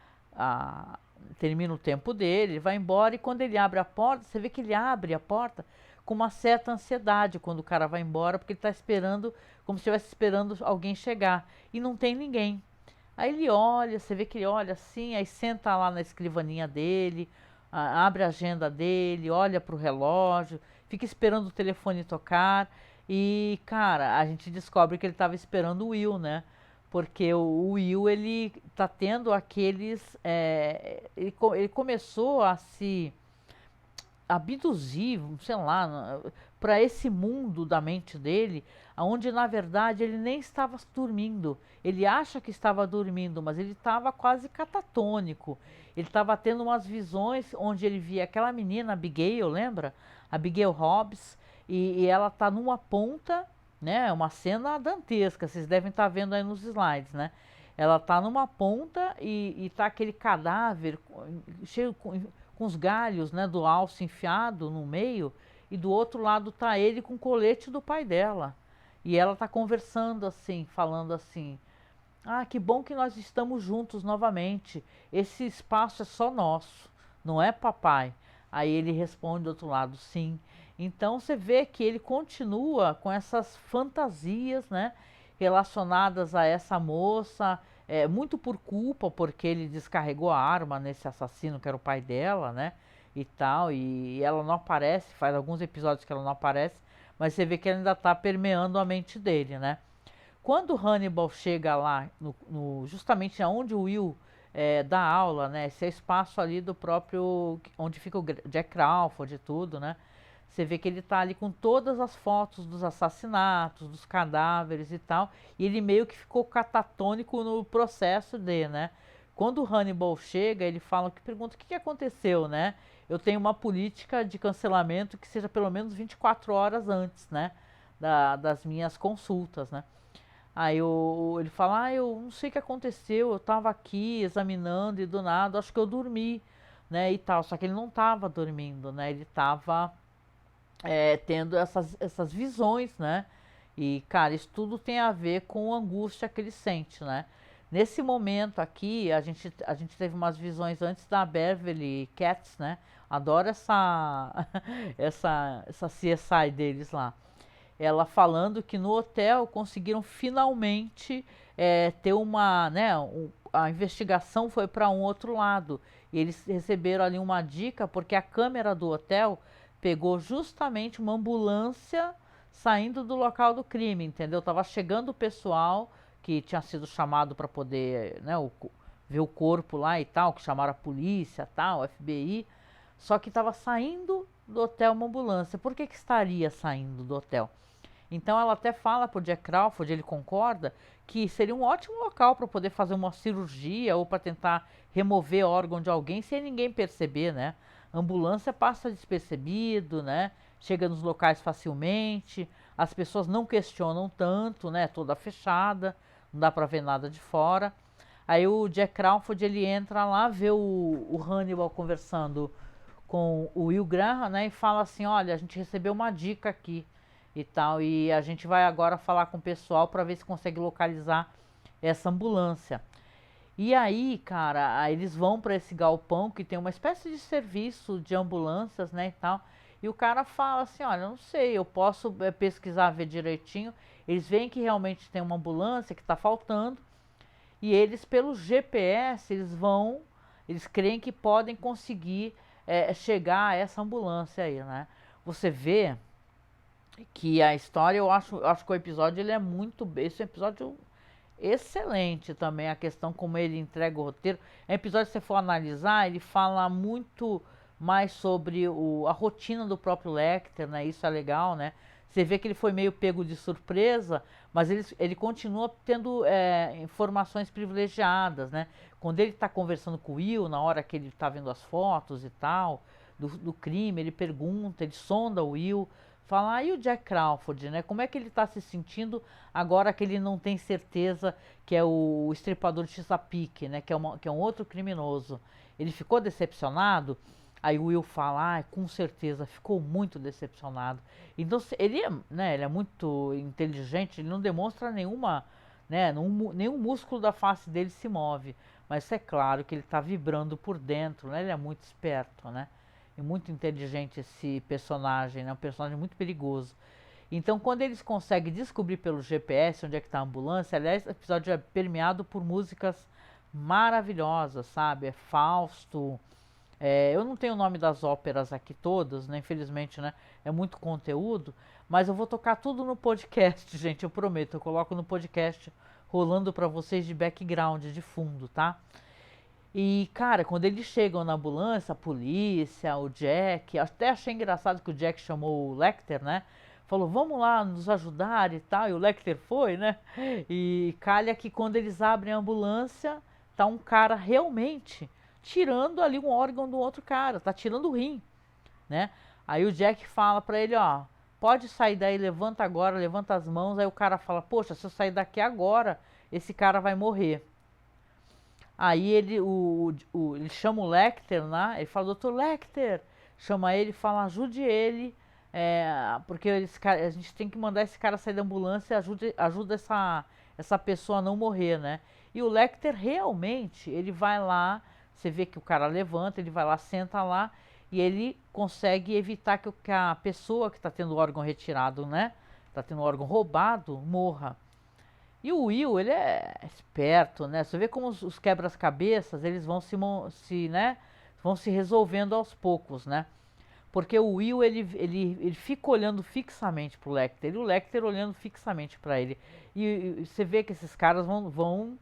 o tempo dele, ele vai embora e quando ele abre a porta, você vê que ele abre a porta com uma certa ansiedade quando o cara vai embora, porque ele está esperando, como se estivesse esperando alguém chegar, e não tem ninguém. Aí ele olha, você vê que ele olha assim, aí senta lá na escrivaninha dele, abre a agenda dele, olha pro relógio, fica esperando o telefone tocar. E, cara, a gente descobre que ele estava esperando o Will, né? Porque o Will, ele tá tendo aqueles. Ele começou a se abduzir, sei lá, para esse mundo da mente dele, onde na verdade ele nem estava dormindo. Ele acha que estava dormindo, mas ele estava quase catatônico. Ele estava tendo umas visões onde ele via aquela menina, Abigail, lembra? Abigail Hobbs, e ela está numa ponta, né? Uma cena dantesca, vocês devem estar vendo aí nos slides, né? Ela está numa ponta e tá aquele cadáver cheio com os galhos, né, do alce enfiado no meio, e do outro lado tá ele com o colete do pai dela. E ela tá conversando assim, falando assim: "Ah, que bom que nós estamos juntos novamente. Esse espaço é só nosso, não é, papai?" Aí ele responde do outro lado: "Sim." Então você vê que ele continua com essas fantasias, né, relacionadas a essa moça, muito por culpa, porque ele descarregou a arma nesse assassino que era o pai dela, né? E tal, e ela não aparece, faz alguns episódios que ela não aparece, mas você vê que ela ainda está permeando a mente dele, né? Quando Hannibal chega lá, justamente aonde o Will dá aula, né? Esse é espaço ali do próprio, onde fica o Jack Crawford e tudo, né? Você vê que ele tá ali com todas as fotos dos assassinatos, dos cadáveres e tal, e ele meio que ficou catatônico no processo de, né? Quando o Hannibal chega, ele fala que pergunta o que aconteceu, né? Eu tenho uma política de cancelamento que seja pelo menos 24 horas antes, né? Das minhas consultas, né? Aí ele fala, eu não sei o que aconteceu, eu tava aqui examinando e do nada, acho que eu dormi, né, e tal. Só que ele não tava dormindo, né, ele tava tendo essas visões, né? E, cara, isso tudo tem a ver com a angústia que ele sente, né? Nesse momento aqui, a gente teve umas visões antes da Beverly Katz, né? Adoro essa CSI deles lá. Ela falando que no hotel conseguiram finalmente ter uma, né? A investigação foi para um outro lado. E eles receberam ali uma dica porque a câmera do hotel pegou justamente uma ambulância saindo do local do crime, entendeu? Tava chegando o pessoal que tinha sido chamado para poder, né, ver o corpo lá e tal, que chamaram a polícia, tal, FBI, só que estava saindo do hotel uma ambulância. Por que estaria saindo do hotel? Então ela até fala pro Jack Crawford, ele concorda, que seria um ótimo local para poder fazer uma cirurgia ou para tentar remover órgão de alguém sem ninguém perceber, né? A ambulância passa despercebido, né? Chega nos locais facilmente, as pessoas não questionam tanto, né? Toda fechada, não dá para ver nada de fora. Aí o Jack Crawford ele entra lá, vê o Hannibal conversando com o Will Graham, né? E fala assim, olha, a gente recebeu uma dica aqui. e tal. E a gente vai agora falar com o pessoal para ver se consegue localizar essa ambulância. E aí, cara, aí eles vão para esse galpão que tem uma espécie de serviço de ambulâncias, né, e tal. E o cara fala assim, olha, eu não sei, eu posso pesquisar, ver direitinho. Eles veem que realmente tem uma ambulância que está faltando. E eles, pelo GPS, eles creem que podem conseguir chegar a essa ambulância aí, né? Você vê que a história, eu acho que o episódio ele é muito, esse é um episódio excelente também, a questão como ele entrega o roteiro. É um episódio, se você for analisar, ele fala muito mais sobre a rotina do próprio Lecter, né? Isso é legal, né? Você vê que ele foi meio pego de surpresa, mas ele continua tendo informações privilegiadas, né? Quando ele está conversando com o Will, na hora que ele está vendo as fotos e tal, do crime, ele pergunta, ele sonda o Will, fala, e o Jack Crawford, né? Como é que ele está se sentindo agora que ele não tem certeza que é o estripador de Chesapeake, né? Que é um outro criminoso. Ele ficou decepcionado? Aí o Will fala, com certeza, ficou muito decepcionado. Então ele é muito inteligente, ele não demonstra nenhuma, né, nenhum músculo da face dele se move. Mas é claro que ele está vibrando por dentro, né? Ele é muito esperto, né? E muito inteligente esse personagem, né? Um personagem muito perigoso. Então, quando eles conseguem descobrir pelo GPS onde é que está a ambulância, aliás, esse episódio é permeado por músicas maravilhosas, sabe? É Fausto. Eu não tenho o nome das óperas aqui todas, né? Infelizmente, né? É muito conteúdo, mas eu vou tocar tudo no podcast, gente, eu prometo. Eu coloco no podcast rolando para vocês de background, de fundo, tá? E, cara, quando eles chegam na ambulância, a polícia, o Jack, até achei engraçado que o Jack chamou o Lecter, né? Falou, vamos lá nos ajudar e tal, e o Lecter foi, né? E calha que quando eles abrem a ambulância, tá um cara realmente tirando ali um órgão do outro cara, tá tirando o rim, né? Aí o Jack fala pra ele, ó, pode sair daí, levanta agora, levanta as mãos. Aí o cara fala, poxa, se eu sair daqui agora, esse cara vai morrer. Aí ele chama o Lecter, né? Ele fala, doutor Lecter, chama ele e fala, ajude ele, porque a gente tem que mandar esse cara sair da ambulância e ajuda essa pessoa a não morrer, né? E o Lecter realmente, ele vai lá, você vê que o cara levanta, ele vai lá, senta lá, e ele consegue evitar que a pessoa que está tendo o órgão retirado, né? Está tendo o órgão roubado, morra. E o Will, ele é esperto, né? Você vê como os quebras-cabeças, eles né? Vão se resolvendo aos poucos, né? Porque o Will, ele fica olhando fixamente pro Lecter, e o Lecter olhando fixamente para ele. E você vê que esses caras vão,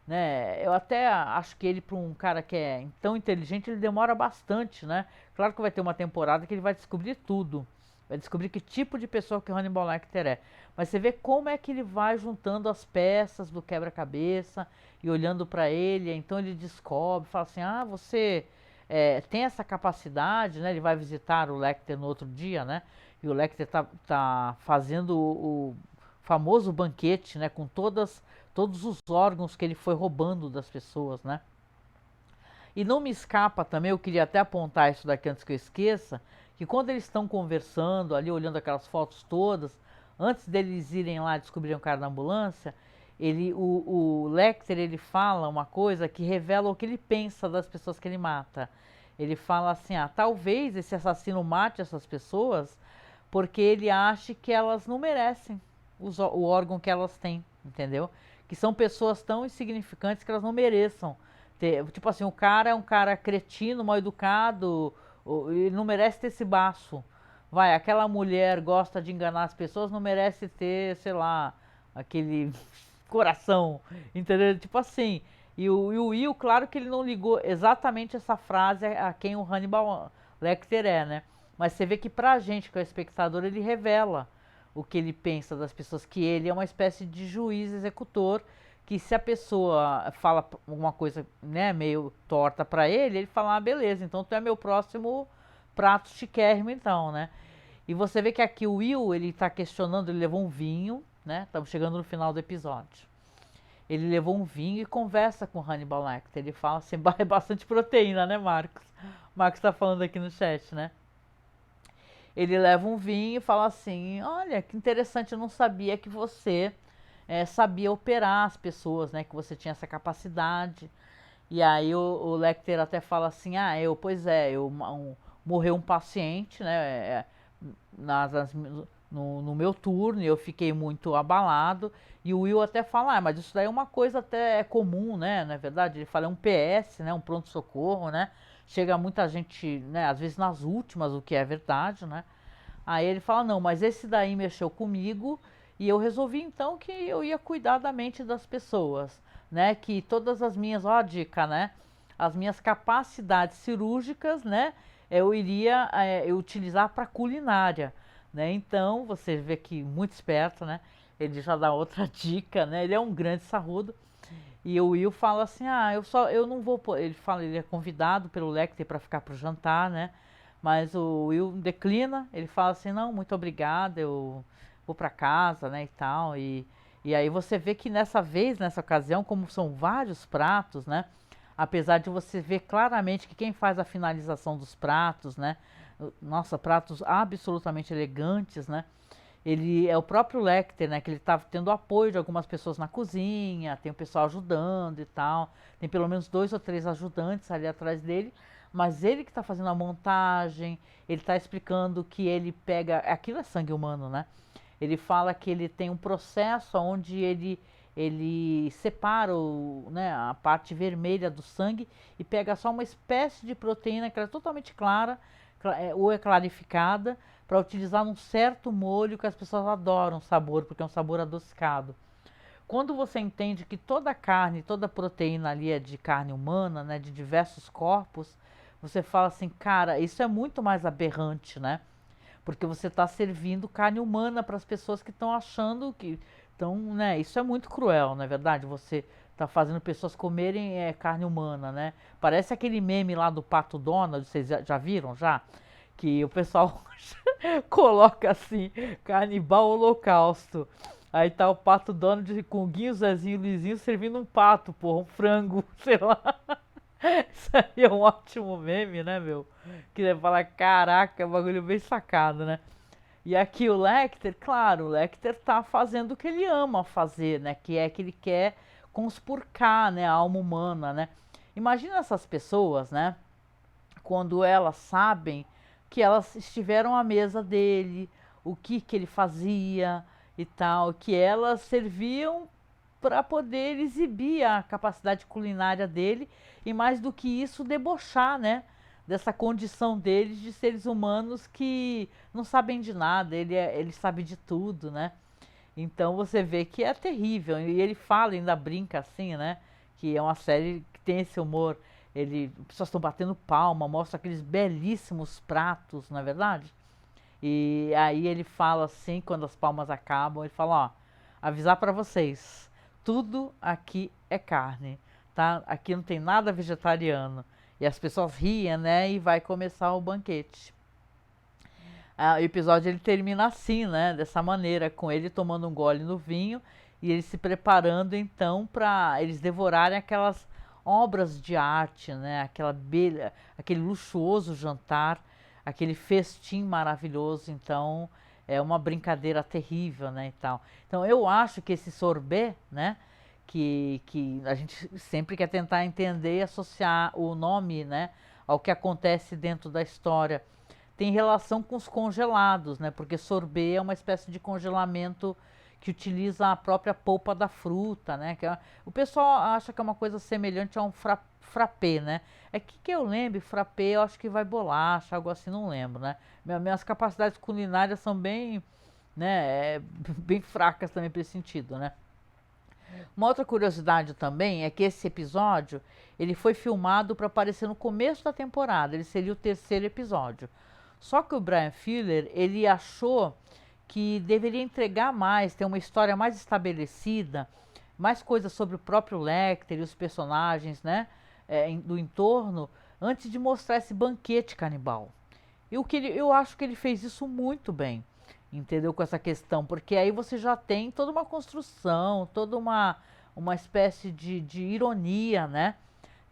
né? Eu até acho que ele, para um cara que é tão inteligente, ele demora bastante, né? Claro que vai ter uma temporada que ele vai descobrir tudo. Vai descobrir que tipo de pessoa que o Hannibal Lecter é. Mas você vê como é que ele vai juntando as peças do quebra-cabeça e olhando para ele. Então ele descobre, fala assim, você tem essa capacidade, né? Ele vai visitar o Lecter no outro dia, né? E o Lecter tá fazendo o famoso banquete, né? Com todos os órgãos que ele foi roubando das pessoas, né? E não me escapa também, eu queria até apontar isso daqui antes que eu esqueça, que quando eles estão conversando ali, olhando aquelas fotos todas, antes deles irem lá descobrirem o cara da ambulância, o Lecter, ele fala uma coisa que revela o que ele pensa das pessoas que ele mata. Ele fala assim, talvez esse assassino mate essas pessoas porque ele acha que elas não merecem o órgão que elas têm, entendeu? Que são pessoas tão insignificantes que elas não mereçam tipo assim, o cara é um cara cretino, mal educado, ele não merece ter esse baço. Vai, aquela mulher gosta de enganar as pessoas, não merece ter, sei lá, aquele coração, entendeu? Tipo assim. E o Will, claro que ele não ligou exatamente essa frase a quem o Hannibal Lecter é, né? Mas você vê que pra gente, que é o espectador, ele revela o que ele pensa das pessoas, que ele é uma espécie de juiz executor, que se a pessoa fala alguma coisa, né, meio torta pra ele, ele fala, beleza, então tu é meu próximo prato chiquérrimo então, né? E você vê que aqui o Will, ele tá questionando, ele levou um vinho, né? Estamos chegando no final do episódio. Ele levou um vinho e conversa com o Hannibal Lecter. Ele fala assim, é bastante proteína, né, Marcos? O Marcos tá falando aqui no chat, né? ele leva um vinho e fala assim: olha, que interessante, eu não sabia que você sabia operar as pessoas, né? Que você tinha essa capacidade. E aí o Lecter até fala assim: pois é, morreu um paciente, né? No meu turno, e eu fiquei muito abalado. E o Will até fala: mas isso daí é uma coisa até comum, né? Na verdade, ele fala: é um PS, né? Um pronto-socorro, né? Chega muita gente, né? Às vezes nas últimas, o que é verdade, né? Aí ele fala: não, mas esse daí mexeu comigo e eu resolvi então que eu ia cuidar da mente das pessoas, né? Que todas as minhas, ó, a dica, né? As minhas capacidades cirúrgicas, né? Eu iria utilizar para culinária, né? Então você vê que muito esperto, né? Ele já dá outra dica, né? Ele é um grande sarrudo. E o Will fala assim: eu não vou. Ele fala, ele é convidado pelo Lecter para ficar pro jantar, né? Mas o Will declina, ele fala assim: não, muito obrigado, eu vou para casa, né, e tal. E aí você vê que nessa ocasião, como são vários pratos, né? Apesar de você ver claramente que quem faz a finalização dos pratos, né? Nossa, pratos absolutamente elegantes, né? Ele é o próprio Lecter, né? Que ele tá tendo apoio de algumas pessoas na cozinha, tem o pessoal ajudando e tal. Tem pelo menos 2 ou 3 ajudantes ali atrás dele, mas ele que tá fazendo a montagem, ele tá explicando que ele pega. Aquilo é sangue humano, né? Ele fala que ele tem um processo onde ele separa né, a parte vermelha do sangue e pega só uma espécie de proteína que é totalmente clara, ou é clarificada, para utilizar num certo molho que as pessoas adoram o sabor, porque é um sabor adocicado. Quando você entende que toda a carne, toda a proteína ali é de carne humana, né, de diversos corpos, você fala assim: cara, isso é muito mais aberrante, né? Porque você está servindo carne humana para as pessoas que estão achando que estão, né? Isso é muito cruel, não é verdade? Você está fazendo pessoas comerem carne humana, né? Parece aquele meme lá do Pato Donald, vocês já viram já? Que o pessoal coloca assim: canibal holocausto. Aí tá o Pato Donald com o Guinho, Zezinho e Luizinho servindo um pato, porra, um frango, sei lá. Isso aí é um ótimo meme, né, meu? Que você fala: caraca, é um bagulho bem sacado, né? E aqui o Lecter, claro, o Lecter tá fazendo o que ele ama fazer, né? Que é que ele quer conspurcar, né, a alma humana, né? Imagina essas pessoas, né? Quando elas sabem que elas estiveram à mesa dele, o que ele fazia e tal, que elas serviam para poder exibir a capacidade culinária dele e, mais do que isso, debochar, né? Dessa condição deles de seres humanos que não sabem de nada, ele sabe de tudo, né? Então você vê que é terrível. E ele fala, ainda brinca assim, né? Que é uma série que tem esse humor. As pessoas estão batendo palma, mostra aqueles belíssimos pratos, não é verdade? E aí ele fala assim, quando as palmas acabam, ele fala: ó, avisar para vocês, tudo aqui é carne, tá? Aqui não tem nada vegetariano. E as pessoas riem, né? E vai começar o banquete. O episódio ele termina assim, né? Dessa maneira, com ele tomando um gole no vinho e ele se preparando então para eles devorarem aquelas obras de arte, né? Aquele luxuoso jantar, aquele festim maravilhoso. Então é uma brincadeira terrível, né? E tal. Então eu acho que esse sorbet, né? Que a gente sempre quer tentar entender e associar o nome, né? Ao que acontece dentro da história, tem relação com os congelados, né? Porque sorbet é uma espécie de congelamento que utiliza a própria polpa da fruta, né? O pessoal acha que é uma coisa semelhante a um frappé, né? É que eu lembro, frappé eu acho que vai bolacha, algo assim, não lembro, né? Minhas capacidades culinárias são bem, né, bem fracas também para esse sentido, né? Uma outra curiosidade também é que esse episódio ele foi filmado para aparecer no começo da temporada, ele seria o terceiro episódio. Só que o Brian Fuller, ele achou que deveria entregar mais, ter uma história mais estabelecida, mais coisas sobre o próprio Lecter e os personagens, né, do entorno, antes de mostrar esse banquete canibal. Eu acho que ele fez isso muito bem, entendeu? Com essa questão, porque aí você já tem toda uma construção, toda uma espécie de ironia, né?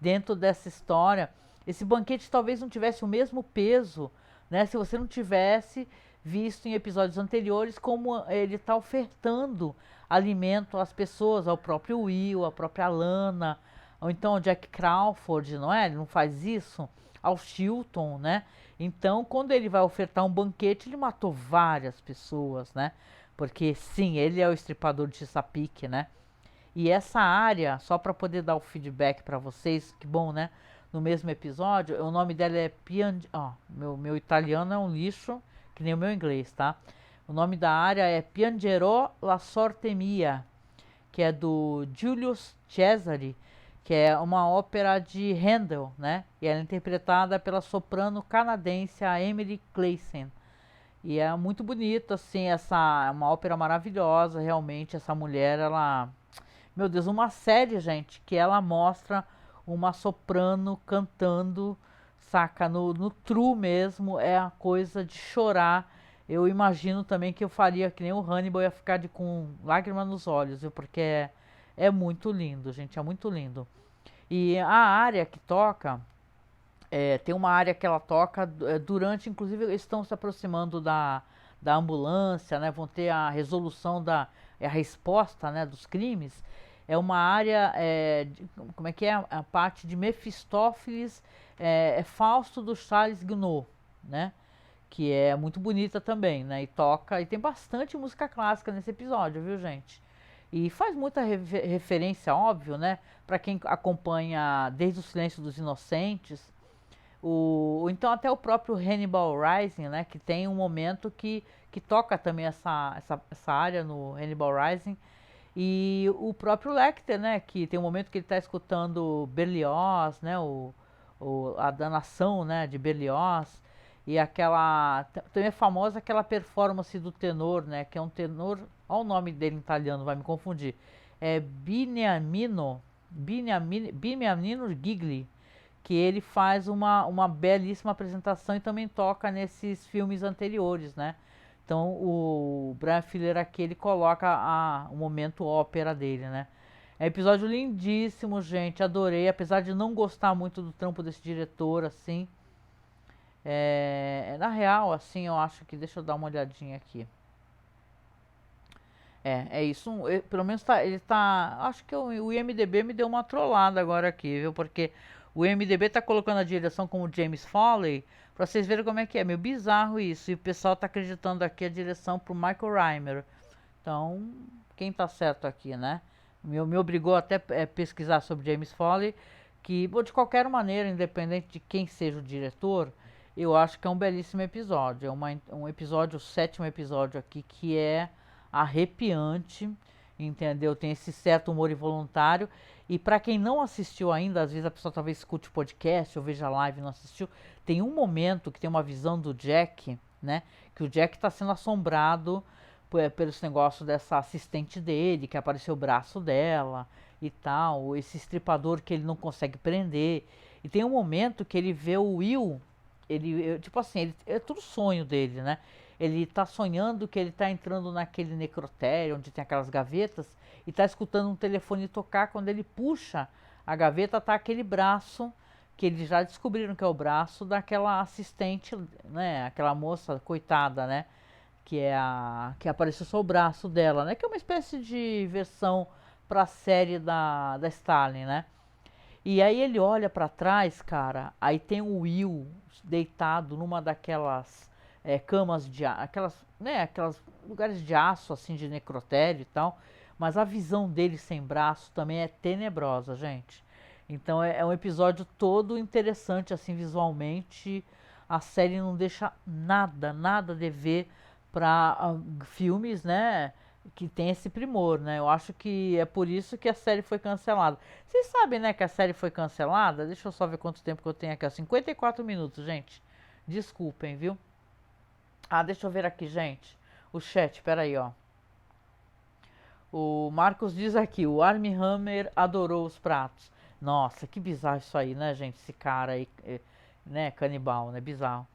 Dentro dessa história. Esse banquete talvez não tivesse o mesmo peso, né? Se você não tivesse visto em episódios anteriores como ele está ofertando alimento às pessoas, ao próprio Will, à própria Lana, ou então ao Jack Crawford, não é? Ele não faz isso, ao Chilton, né? Então, quando ele vai ofertar um banquete, ele matou várias pessoas, né? Porque sim, ele é o estripador de Chesapeake, né? E essa área, só para poder dar o feedback para vocês, que bom, né? No mesmo episódio, o nome dela é Ó, meu italiano é um lixo, que nem o meu inglês, tá? O nome da área é Piangerò la sorte mia, que é do Julius Cesare, que é uma ópera de Handel, né? E ela é interpretada pela soprano canadense a Emily Clayson. E é muito bonito, assim, essa é uma ópera maravilhosa, realmente, essa mulher, ela... Meu Deus, uma série, gente, que ela mostra uma soprano cantando, saca, no true mesmo, é a coisa de chorar. Eu imagino também que eu faria que nem o Hannibal, ia ficar com lágrima nos olhos, viu? Porque é muito lindo, gente, é muito lindo. E a área que toca, tem uma área que ela toca durante, inclusive, eles estão se aproximando da ambulância, né? Vão ter a resolução a resposta, né, dos crimes. É uma área, como é que é? A parte de Mefistófeles, Fausto do Charles Gounod, né? Que é muito bonita também, né? E toca, e tem bastante música clássica nesse episódio, viu, gente? E faz muita referência, óbvio, né? Para quem acompanha desde o Silêncio dos Inocentes, então até o próprio Hannibal Rising, né? Que tem um momento que toca também essa área no Hannibal Rising. E o próprio Lecter, né? Que tem um momento que ele está escutando Berlioz, né? A danação, né? De Berlioz. E também é famosa aquela performance do tenor, né? Que é um tenor, olha o nome dele em italiano, vai me confundir. É Beniamino Gigli, que ele faz uma belíssima apresentação e também toca nesses filmes anteriores, né? Então o Brian Fuller aqui ele coloca o momento ópera dele, né? É um episódio lindíssimo, gente, adorei, apesar de não gostar muito do trampo desse diretor, assim. Na real, assim, eu acho que, deixa eu dar uma olhadinha aqui. É isso, pelo menos ele tá, acho que o IMDB me deu uma trollada agora aqui, viu? Porque o IMDB tá colocando a direção como James Foley, pra vocês verem como é que é, meio bizarro isso, e o pessoal tá acreditando aqui a direção pro Michael Rymer. Então, quem tá certo aqui, né? Me obrigou até a pesquisar sobre James Foley, que, de qualquer maneira, independente de quem seja o diretor, eu acho que é um belíssimo episódio. É um episódio, o 7º episódio aqui, que é arrepiante, entendeu? Tem esse certo humor involuntário. E para quem não assistiu ainda, às vezes a pessoa talvez escute o podcast ou veja a live e não assistiu, tem um momento que tem uma visão do Jack, né? Que o Jack está sendo assombrado pelos negócios dessa assistente dele, que apareceu o braço dela e tal, esse estripador que ele não consegue prender. E tem um momento que ele vê o Will, tipo assim, é tudo sonho dele, né? Ele tá sonhando que ele tá entrando naquele necrotério onde tem aquelas gavetas e tá escutando um telefone tocar. Quando ele puxa a gaveta, tá aquele braço que eles já descobriram que é o braço daquela assistente, né? Aquela moça coitada, né? Que apareceu só o braço dela, né? Que é uma espécie de versão para a série da Stalin, né? E aí ele olha para trás, cara, aí tem o Will deitado numa daquelas camas de aquelas lugares de aço assim de necrotério e tal, mas a visão dele sem braço também é tenebrosa, gente. Então é um episódio todo interessante assim visualmente. A série não deixa nada de ver para filmes, né, que tem esse primor, né? Eu acho que é por isso que a série foi cancelada. Vocês sabem, né, que a série foi cancelada? Deixa eu só ver quanto tempo que eu tenho aqui. 54 minutos, gente. Desculpem, viu? Deixa eu ver aqui, gente. O chat, peraí, ó. O Marcos diz aqui, o Armie Hammer adorou os pratos. Nossa, que bizarro isso aí, né, gente? Esse cara aí, né, canibal, né? Bizarro.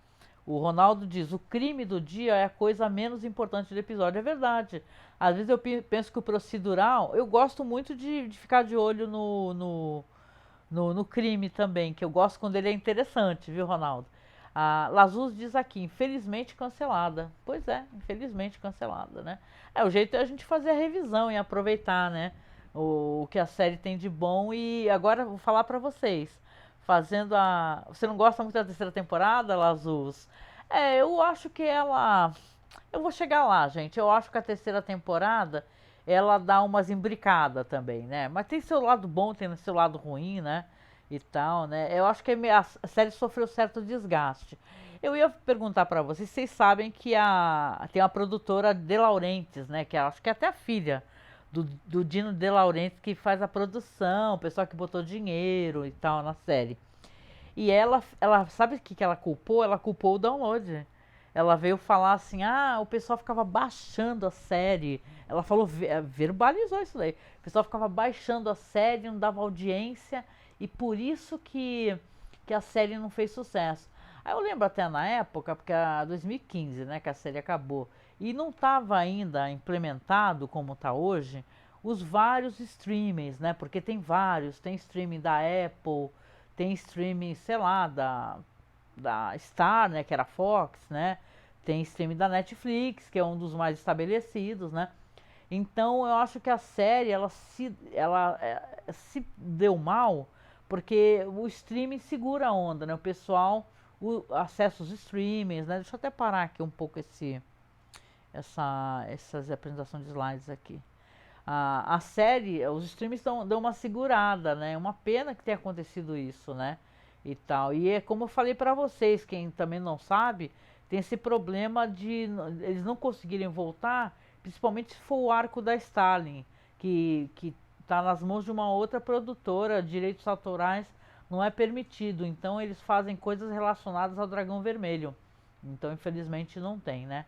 O Ronaldo diz, o crime do dia é a coisa menos importante do episódio. É verdade. Às vezes eu penso que o procedural, eu gosto muito de ficar de olho no crime também, que eu gosto quando ele é interessante, viu, Ronaldo? A Lazuz diz aqui, infelizmente cancelada. Pois é, infelizmente cancelada, né? O jeito é a gente fazer a revisão e aproveitar, né? O que a série tem de bom. E agora eu vou falar pra vocês. Fazendo a... Você não gosta muito da terceira temporada, Lazuz? Eu acho que ela... Eu vou chegar lá, gente. Eu acho que a terceira temporada, ela dá umas imbricadas também, né? Mas tem seu lado bom, tem seu lado ruim, né? E tal, né? Eu acho que a série sofreu certo desgaste. Eu ia perguntar pra vocês, vocês sabem que tem uma produtora De Laurentiis, né? Que acho que é até a filha do Dino De Laurentiis que faz a produção, o pessoal que botou dinheiro e tal na série. E ela sabe o que ela culpou? Ela culpou o download. Ela veio falar assim, o pessoal ficava baixando a série. Ela falou, verbalizou isso daí. O pessoal ficava baixando a série, não dava audiência, e por isso que a série não fez sucesso. Aí eu lembro até na época, porque era 2015, né, que a série acabou, e não estava ainda implementado como está hoje, os vários streamings, né, porque tem vários, tem streaming da Apple, tem streaming, sei lá, da Star, né, que era Fox, né? Tem streaming da Netflix, que é um dos mais estabelecidos, né? Então eu acho que a série se deu mal porque o streaming segura a onda, né? O pessoal acessa os streamings, né? Deixa eu até parar aqui um pouco essas apresentações de slides aqui. A série, os streams dão uma segurada, né? É uma pena que tenha acontecido isso, né? E tal. E é como eu falei pra vocês, quem também não sabe, tem esse problema de eles não conseguirem voltar, principalmente se for o arco da Stalin, que tá nas mãos de uma outra produtora, direitos autorais não é permitido. Então eles fazem coisas relacionadas ao Dragão Vermelho. Então infelizmente não tem, né?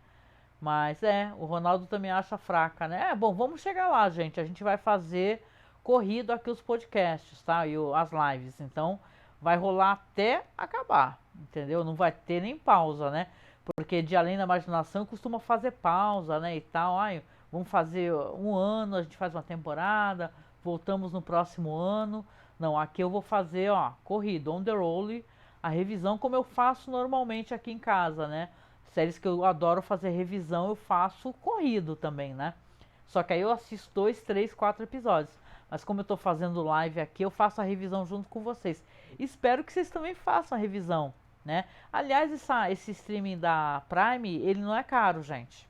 Mas o Ronaldo também acha fraca, né? Bom, vamos chegar lá, gente. A gente vai fazer corrido aqui os podcasts, tá? E as lives. Então, vai rolar até acabar, entendeu? Não vai ter nem pausa, né? Porque de Além da Imaginação costuma fazer pausa, né? E tal. Vamos fazer um ano, a gente faz uma temporada, voltamos no próximo ano. Não, aqui eu vou fazer, corrido, on the roll, a revisão como eu faço normalmente aqui em casa, né? Séries que eu adoro fazer revisão, eu faço corrido também, né? Só que aí eu assisto 2, 3, 4 episódios. Mas como eu tô fazendo live aqui, eu faço a revisão junto com vocês. Espero que vocês também façam a revisão, né? Aliás, esse streaming da Prime, ele não é caro, gente.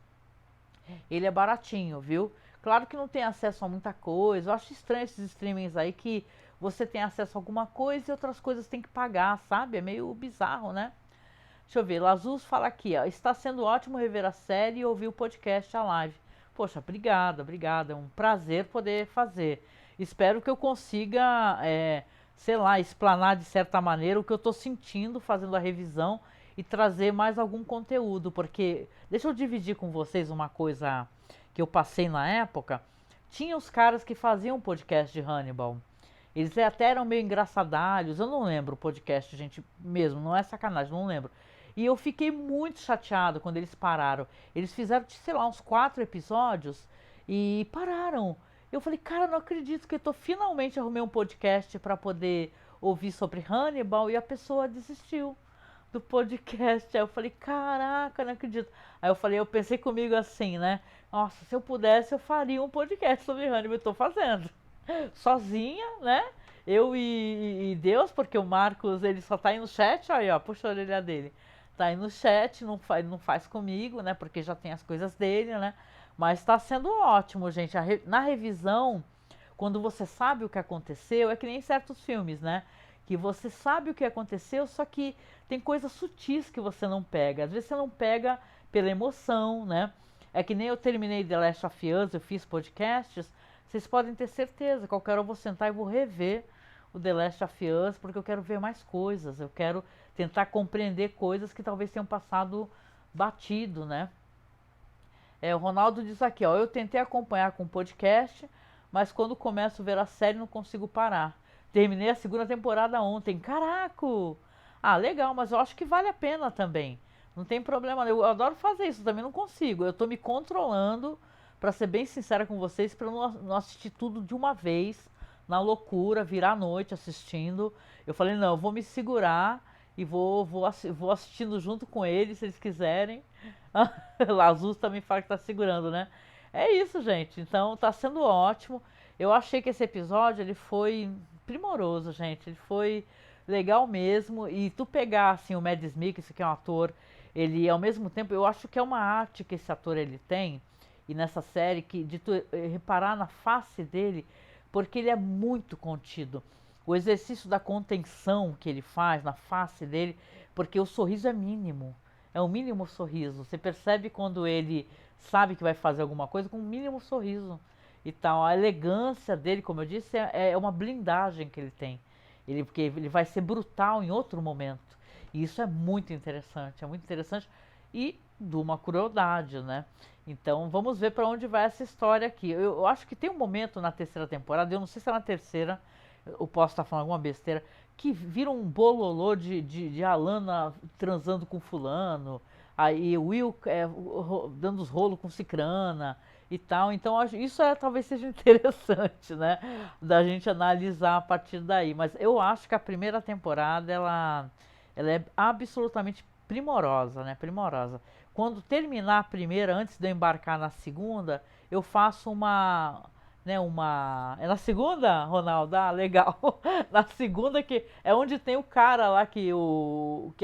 Ele é baratinho, viu? Claro que não tem acesso a muita coisa. Eu acho estranho esses streamings aí que você tem acesso a alguma coisa e outras coisas tem que pagar, sabe? É meio bizarro, né? Deixa eu ver, Lazuz fala aqui, ó. Está sendo ótimo rever a série e ouvir o podcast, a live. Poxa, obrigada, obrigada. É um prazer poder fazer. Espero que eu consiga, sei lá, explanar de certa maneira o que eu estou sentindo fazendo a revisão e trazer mais algum conteúdo. Porque, deixa eu dividir com vocês uma coisa que eu passei na época. Tinha os caras que faziam podcast de Hannibal. Eles até eram meio engraçadalhos. Eu não lembro o podcast, gente, mesmo, não é sacanagem, não lembro. E eu fiquei muito chateado quando eles pararam. Eles fizeram, sei lá, uns 4 episódios e pararam. Eu falei, cara, não acredito que eu tô finalmente arrumei um podcast para poder ouvir sobre Hannibal e a pessoa desistiu do podcast. Aí eu falei, caraca, não acredito. Aí eu pensei comigo assim, né? Nossa, se eu pudesse, eu faria um podcast sobre Hannibal. Eu tô fazendo. Sozinha, né? Eu e Deus, porque o Marcos, ele só tá aí no chat, aí ó, puxa a orelha dele. Tá aí no chat, não faz comigo, né? Porque já tem as coisas dele, né? Mas tá sendo ótimo, gente. Na revisão, quando você sabe o que aconteceu, é que nem certos filmes, né? Que você sabe o que aconteceu, só que tem coisas sutis que você não pega. Às vezes você não pega pela emoção, né? É que nem eu terminei The Last of Us, eu fiz podcasts. Vocês podem ter certeza, qualquer hora eu vou sentar e vou rever o The Last of Us, porque eu quero ver mais coisas, eu quero tentar compreender coisas que talvez tenham passado batido, né? O Ronaldo diz aqui, ó, eu tentei acompanhar com o podcast, mas quando começo a ver a série não consigo parar. Terminei a segunda temporada ontem, caraca! Legal, mas eu acho que vale a pena também. Não tem problema, eu adoro fazer isso, também não consigo. Eu tô me controlando, pra ser bem sincera com vocês, pra eu não assistir tudo de uma vez, na loucura, virar a noite assistindo. Eu falei, não, eu vou me segurar e vou assistindo junto com eles, se eles quiserem. A Azul também fala que tá segurando, né? É isso, gente. Então tá sendo ótimo. Eu achei que esse episódio ele foi primoroso, gente. Ele foi legal mesmo. E tu pegar assim o Mads Mikkelsen, que é um ator, ele ao mesmo tempo, eu acho que é uma arte que esse ator ele tem. E nessa série que de tu reparar na face dele, porque ele é muito contido. O exercício da contenção que ele faz na face dele, porque o sorriso é mínimo. É o mínimo sorriso. Você percebe quando ele sabe que vai fazer alguma coisa com um mínimo sorriso e tal. A elegância dele, como eu disse, é uma blindagem que ele tem. Porque ele vai ser brutal em outro momento. E isso é muito interessante e de uma crueldade, né? Então vamos ver para onde vai essa história aqui. Eu acho que tem um momento na terceira temporada, eu não sei se é na terceira, eu posso estar falando alguma besteira, que vira um bololô de Alana transando com fulano, aí o Will dando os rolos com Cicrana e tal. Então isso talvez seja interessante, né? Da gente analisar a partir daí. Mas eu acho que a primeira temporada ela é absolutamente primorosa, né? Primorosa. Quando terminar a primeira, antes de eu embarcar na segunda, eu faço é na segunda, Ronaldo? Ah, legal. Na segunda que é onde tem o cara lá que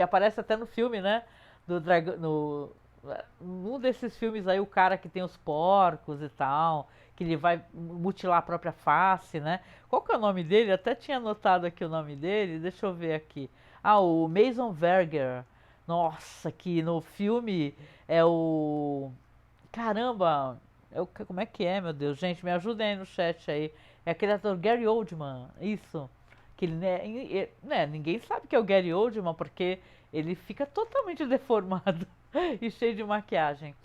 aparece até no filme, né? Do dragão, num desses filmes aí, o cara que tem os porcos e tal, que ele vai mutilar a própria face, né? Qual que é o nome dele? Eu até tinha anotado aqui o nome dele, deixa eu ver aqui. Ah, o Mason Verger. Nossa, que no filme é o... Caramba, como é que é, meu Deus? Gente, me ajudem aí no chat aí. É aquele ator Gary Oldman, isso. Que ele, né, ninguém sabe que é o Gary Oldman porque ele fica totalmente deformado e cheio de maquiagem.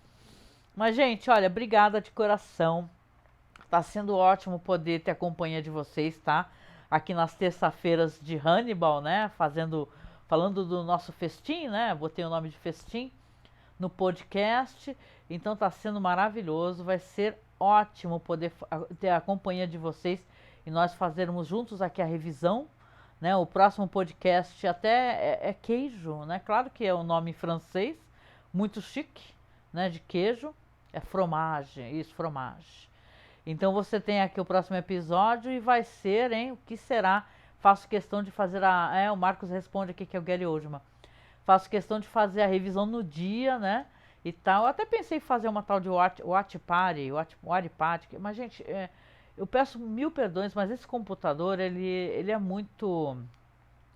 Mas, gente, olha, obrigada de coração. Tá sendo ótimo poder ter a companhia de vocês, tá? Aqui nas terça-feiras de Hannibal, né? Falando do nosso festim, né? Botei o nome de festim no podcast. Então tá sendo maravilhoso. Vai ser ótimo poder ter a companhia de vocês e nós fazermos juntos aqui a revisão, né? O próximo podcast até é queijo, né? Claro que é um nome francês, muito chique, né? De queijo. É fromage, isso, fromage. Então você tem aqui o próximo episódio e vai ser, hein? O que será? Faço questão de fazer o Marcos responde aqui que é o Gary Oldman. Faço questão de fazer a revisão no dia, né? E tal. Eu até pensei em fazer uma tal de Watch Party, mas gente, eu peço mil perdões, mas esse computador, ele é muito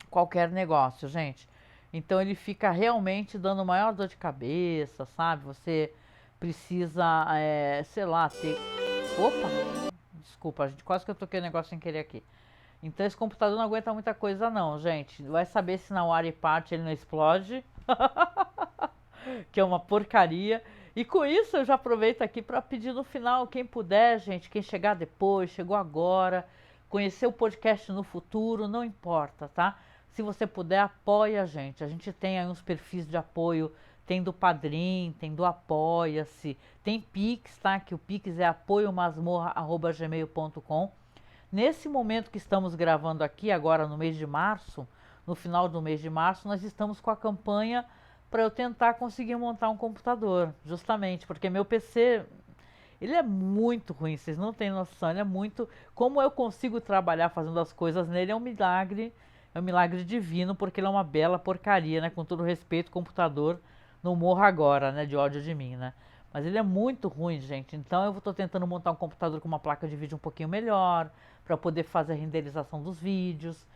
qualquer negócio, gente. Então ele fica realmente dando maior dor de cabeça, sabe? Você precisa, sei lá, ter... Opa! Desculpa, gente, quase que eu toquei o negócio sem querer aqui. Então esse computador não aguenta muita coisa não, gente. Vai saber se na WarioPart ele não explode. Que é uma porcaria. E com isso eu já aproveito aqui para pedir no final, quem puder, gente, quem chegar depois, chegou agora, conhecer o podcast no futuro, não importa, tá? Se você puder, apoia a gente. A gente tem aí uns perfis de apoio, tem do Padrim, tem do Apoia-se, tem Pix, tá? Que o Pix é apoiomasmorra@gmail.com. Nesse momento que estamos gravando aqui, agora no mês de março, no final do mês de março, nós estamos com a campanha para eu tentar conseguir montar um computador, justamente, porque meu PC, ele é muito ruim, vocês não têm noção, ele é muito... Como eu consigo trabalhar fazendo as coisas nele é um milagre divino, porque ele é uma bela porcaria, né? Com todo respeito, computador, não morra agora, né? De ódio de mim, né? Mas ele é muito ruim, gente. Então eu estou tentando montar um computador com uma placa de vídeo um pouquinho melhor, para poder fazer a renderização dos vídeos.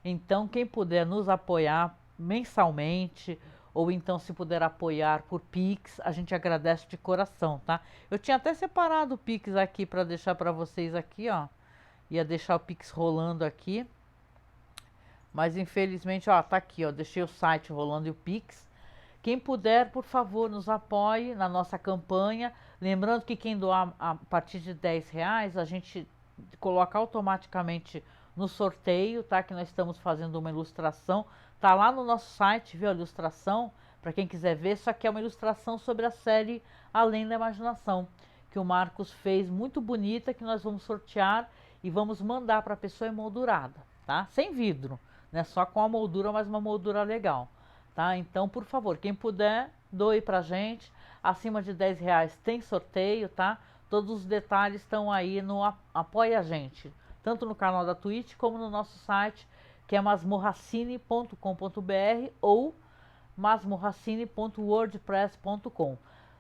Então quem puder nos apoiar mensalmente, ou então se puder apoiar por Pix, a gente agradece de coração, tá? Eu tinha até separado o Pix aqui para deixar para vocês aqui, ó. Ia deixar o Pix rolando aqui. Mas infelizmente, ó, tá aqui, ó. Deixei o site rolando e o Pix. Quem puder, por favor, nos apoie na nossa campanha. Lembrando que quem doar a partir de R$10, a gente coloca automaticamente no sorteio, tá? Que nós estamos fazendo uma ilustração. Tá lá no nosso site, viu? A ilustração, para quem quiser ver. Isso aqui é uma ilustração sobre a série Além da Imaginação, que o Marcos fez, muito bonita, que nós vamos sortear e vamos mandar para a pessoa emoldurada, tá? Sem vidro. né? Só com a moldura, mas uma moldura legal, tá? Então, por favor, quem puder, doe pra gente. Acima de R$ 10 tem sorteio, tá? Todos os detalhes estão aí no Apoia a Gente, tanto no canal da Twitch como no nosso site, que é masmorracine.com.br ou masmorracine.wordpress.com.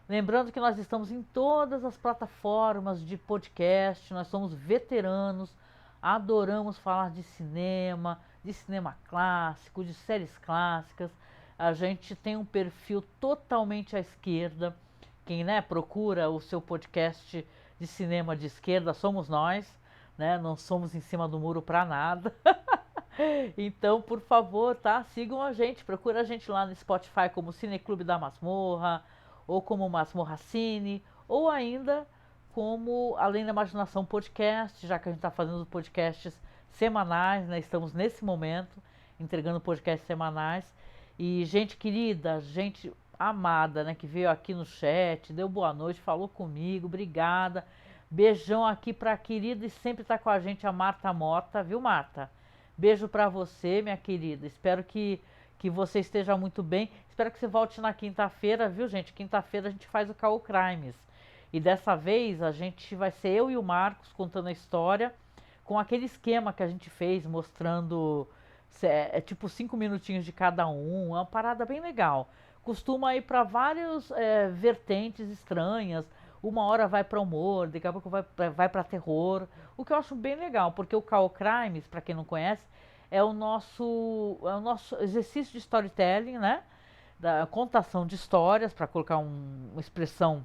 Lembrando que nós estamos em todas as plataformas de podcast, nós somos veteranos, adoramos falar de cinema clássico, de séries clássicas. A gente tem um perfil totalmente à esquerda. Quem, né, procura o seu podcast de cinema de esquerda somos nós, né? Não somos em cima do muro para nada. Então, por favor, tá? Sigam a gente, procura a gente lá no Spotify como Cineclube da Masmorra, ou como Masmorra Cine, ou ainda como Além da Imaginação Podcast, já que a gente está fazendo podcasts semanais, né? Estamos nesse momento entregando podcasts semanais. E gente querida, gente amada, né? Que veio aqui no chat, deu boa noite, falou comigo, obrigada. Beijão aqui pra querida e sempre tá com a gente a Marta Mota, viu, Marta? Beijo pra você, minha querida. Espero que você esteja muito bem. Espero que você volte na quinta-feira, viu, gente? Quinta-feira a gente faz o Call Crimes. E dessa vez a gente vai ser eu e o Marcos contando a história com aquele esquema que a gente fez, mostrando tipo 5 minutinhos de cada um. É uma parada bem legal. Costuma ir para várias vertentes estranhas. Uma hora vai para humor, daqui a pouco vai para terror. O que eu acho bem legal, porque o Call Crimes, para quem não conhece, é o nosso exercício de storytelling, né? Da contação de histórias, para colocar uma expressão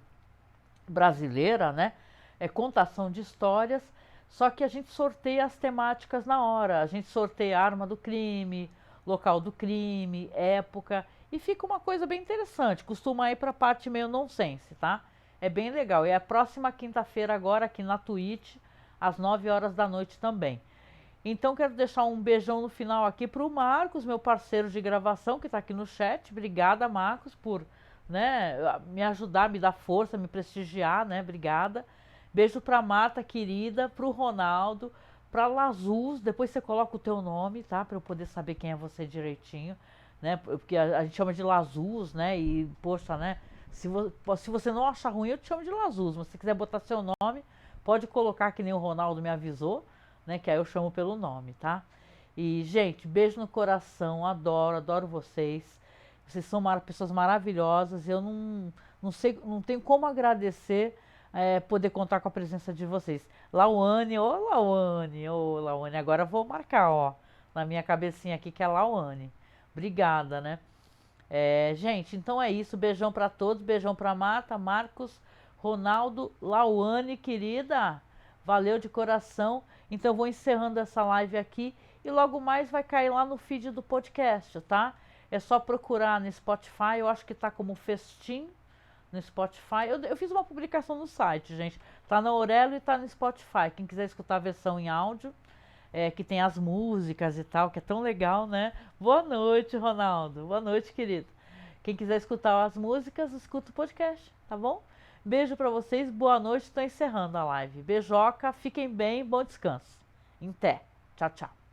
brasileira, né? É contação de histórias, só que a gente sorteia as temáticas na hora. A gente sorteia a arma do crime, local do crime, época, e fica uma coisa bem interessante. Costuma ir para a parte meio nonsense, tá? É bem legal. E é a próxima quinta-feira agora aqui na Twitch, às 9 horas da noite também. Então quero deixar um beijão no final aqui para o Marcos, meu parceiro de gravação, que está aqui no chat. Obrigada, Marcos, por, né, me ajudar, me dar força, me prestigiar, né? Obrigada. Beijo para Marta, querida, para o Ronaldo, para Lazuz. Depois você coloca o teu nome, tá? Para eu poder saber quem é você direitinho, né? Porque a gente chama de Lazuz, né? E, poxa, né? Se você não achar ruim, eu te chamo de Lazuz. Mas se você quiser botar seu nome, pode colocar que nem o Ronaldo me avisou, né? Que aí eu chamo pelo nome, tá? E, gente, beijo no coração. Adoro vocês. Vocês são pessoas maravilhosas. Eu não sei, não tenho como agradecer poder contar com a presença de vocês. Lauane, ô Lauane, ô Lauane. Agora eu vou marcar, ó, na minha cabecinha aqui que é Lauane. Obrigada, né? Gente, então é isso. Beijão pra todos. Beijão pra Marta, Marcos, Ronaldo, Lauane, querida. Valeu de coração. Então eu vou encerrando essa live aqui e logo mais vai cair lá no feed do podcast, tá? É só procurar no Spotify. Eu acho que tá como Festim no Spotify. Eu fiz uma publicação no site, gente. Tá na Aurelo e tá no Spotify. Quem quiser escutar a versão em áudio, que tem as músicas e tal, que é tão legal, né? Boa noite, Ronaldo. Boa noite, querido. Quem quiser escutar as músicas, escuta o podcast, tá bom? Beijo pra vocês, boa noite. Tô encerrando a live. Beijoca, fiquem bem, bom descanso. Em té. Tchau, tchau.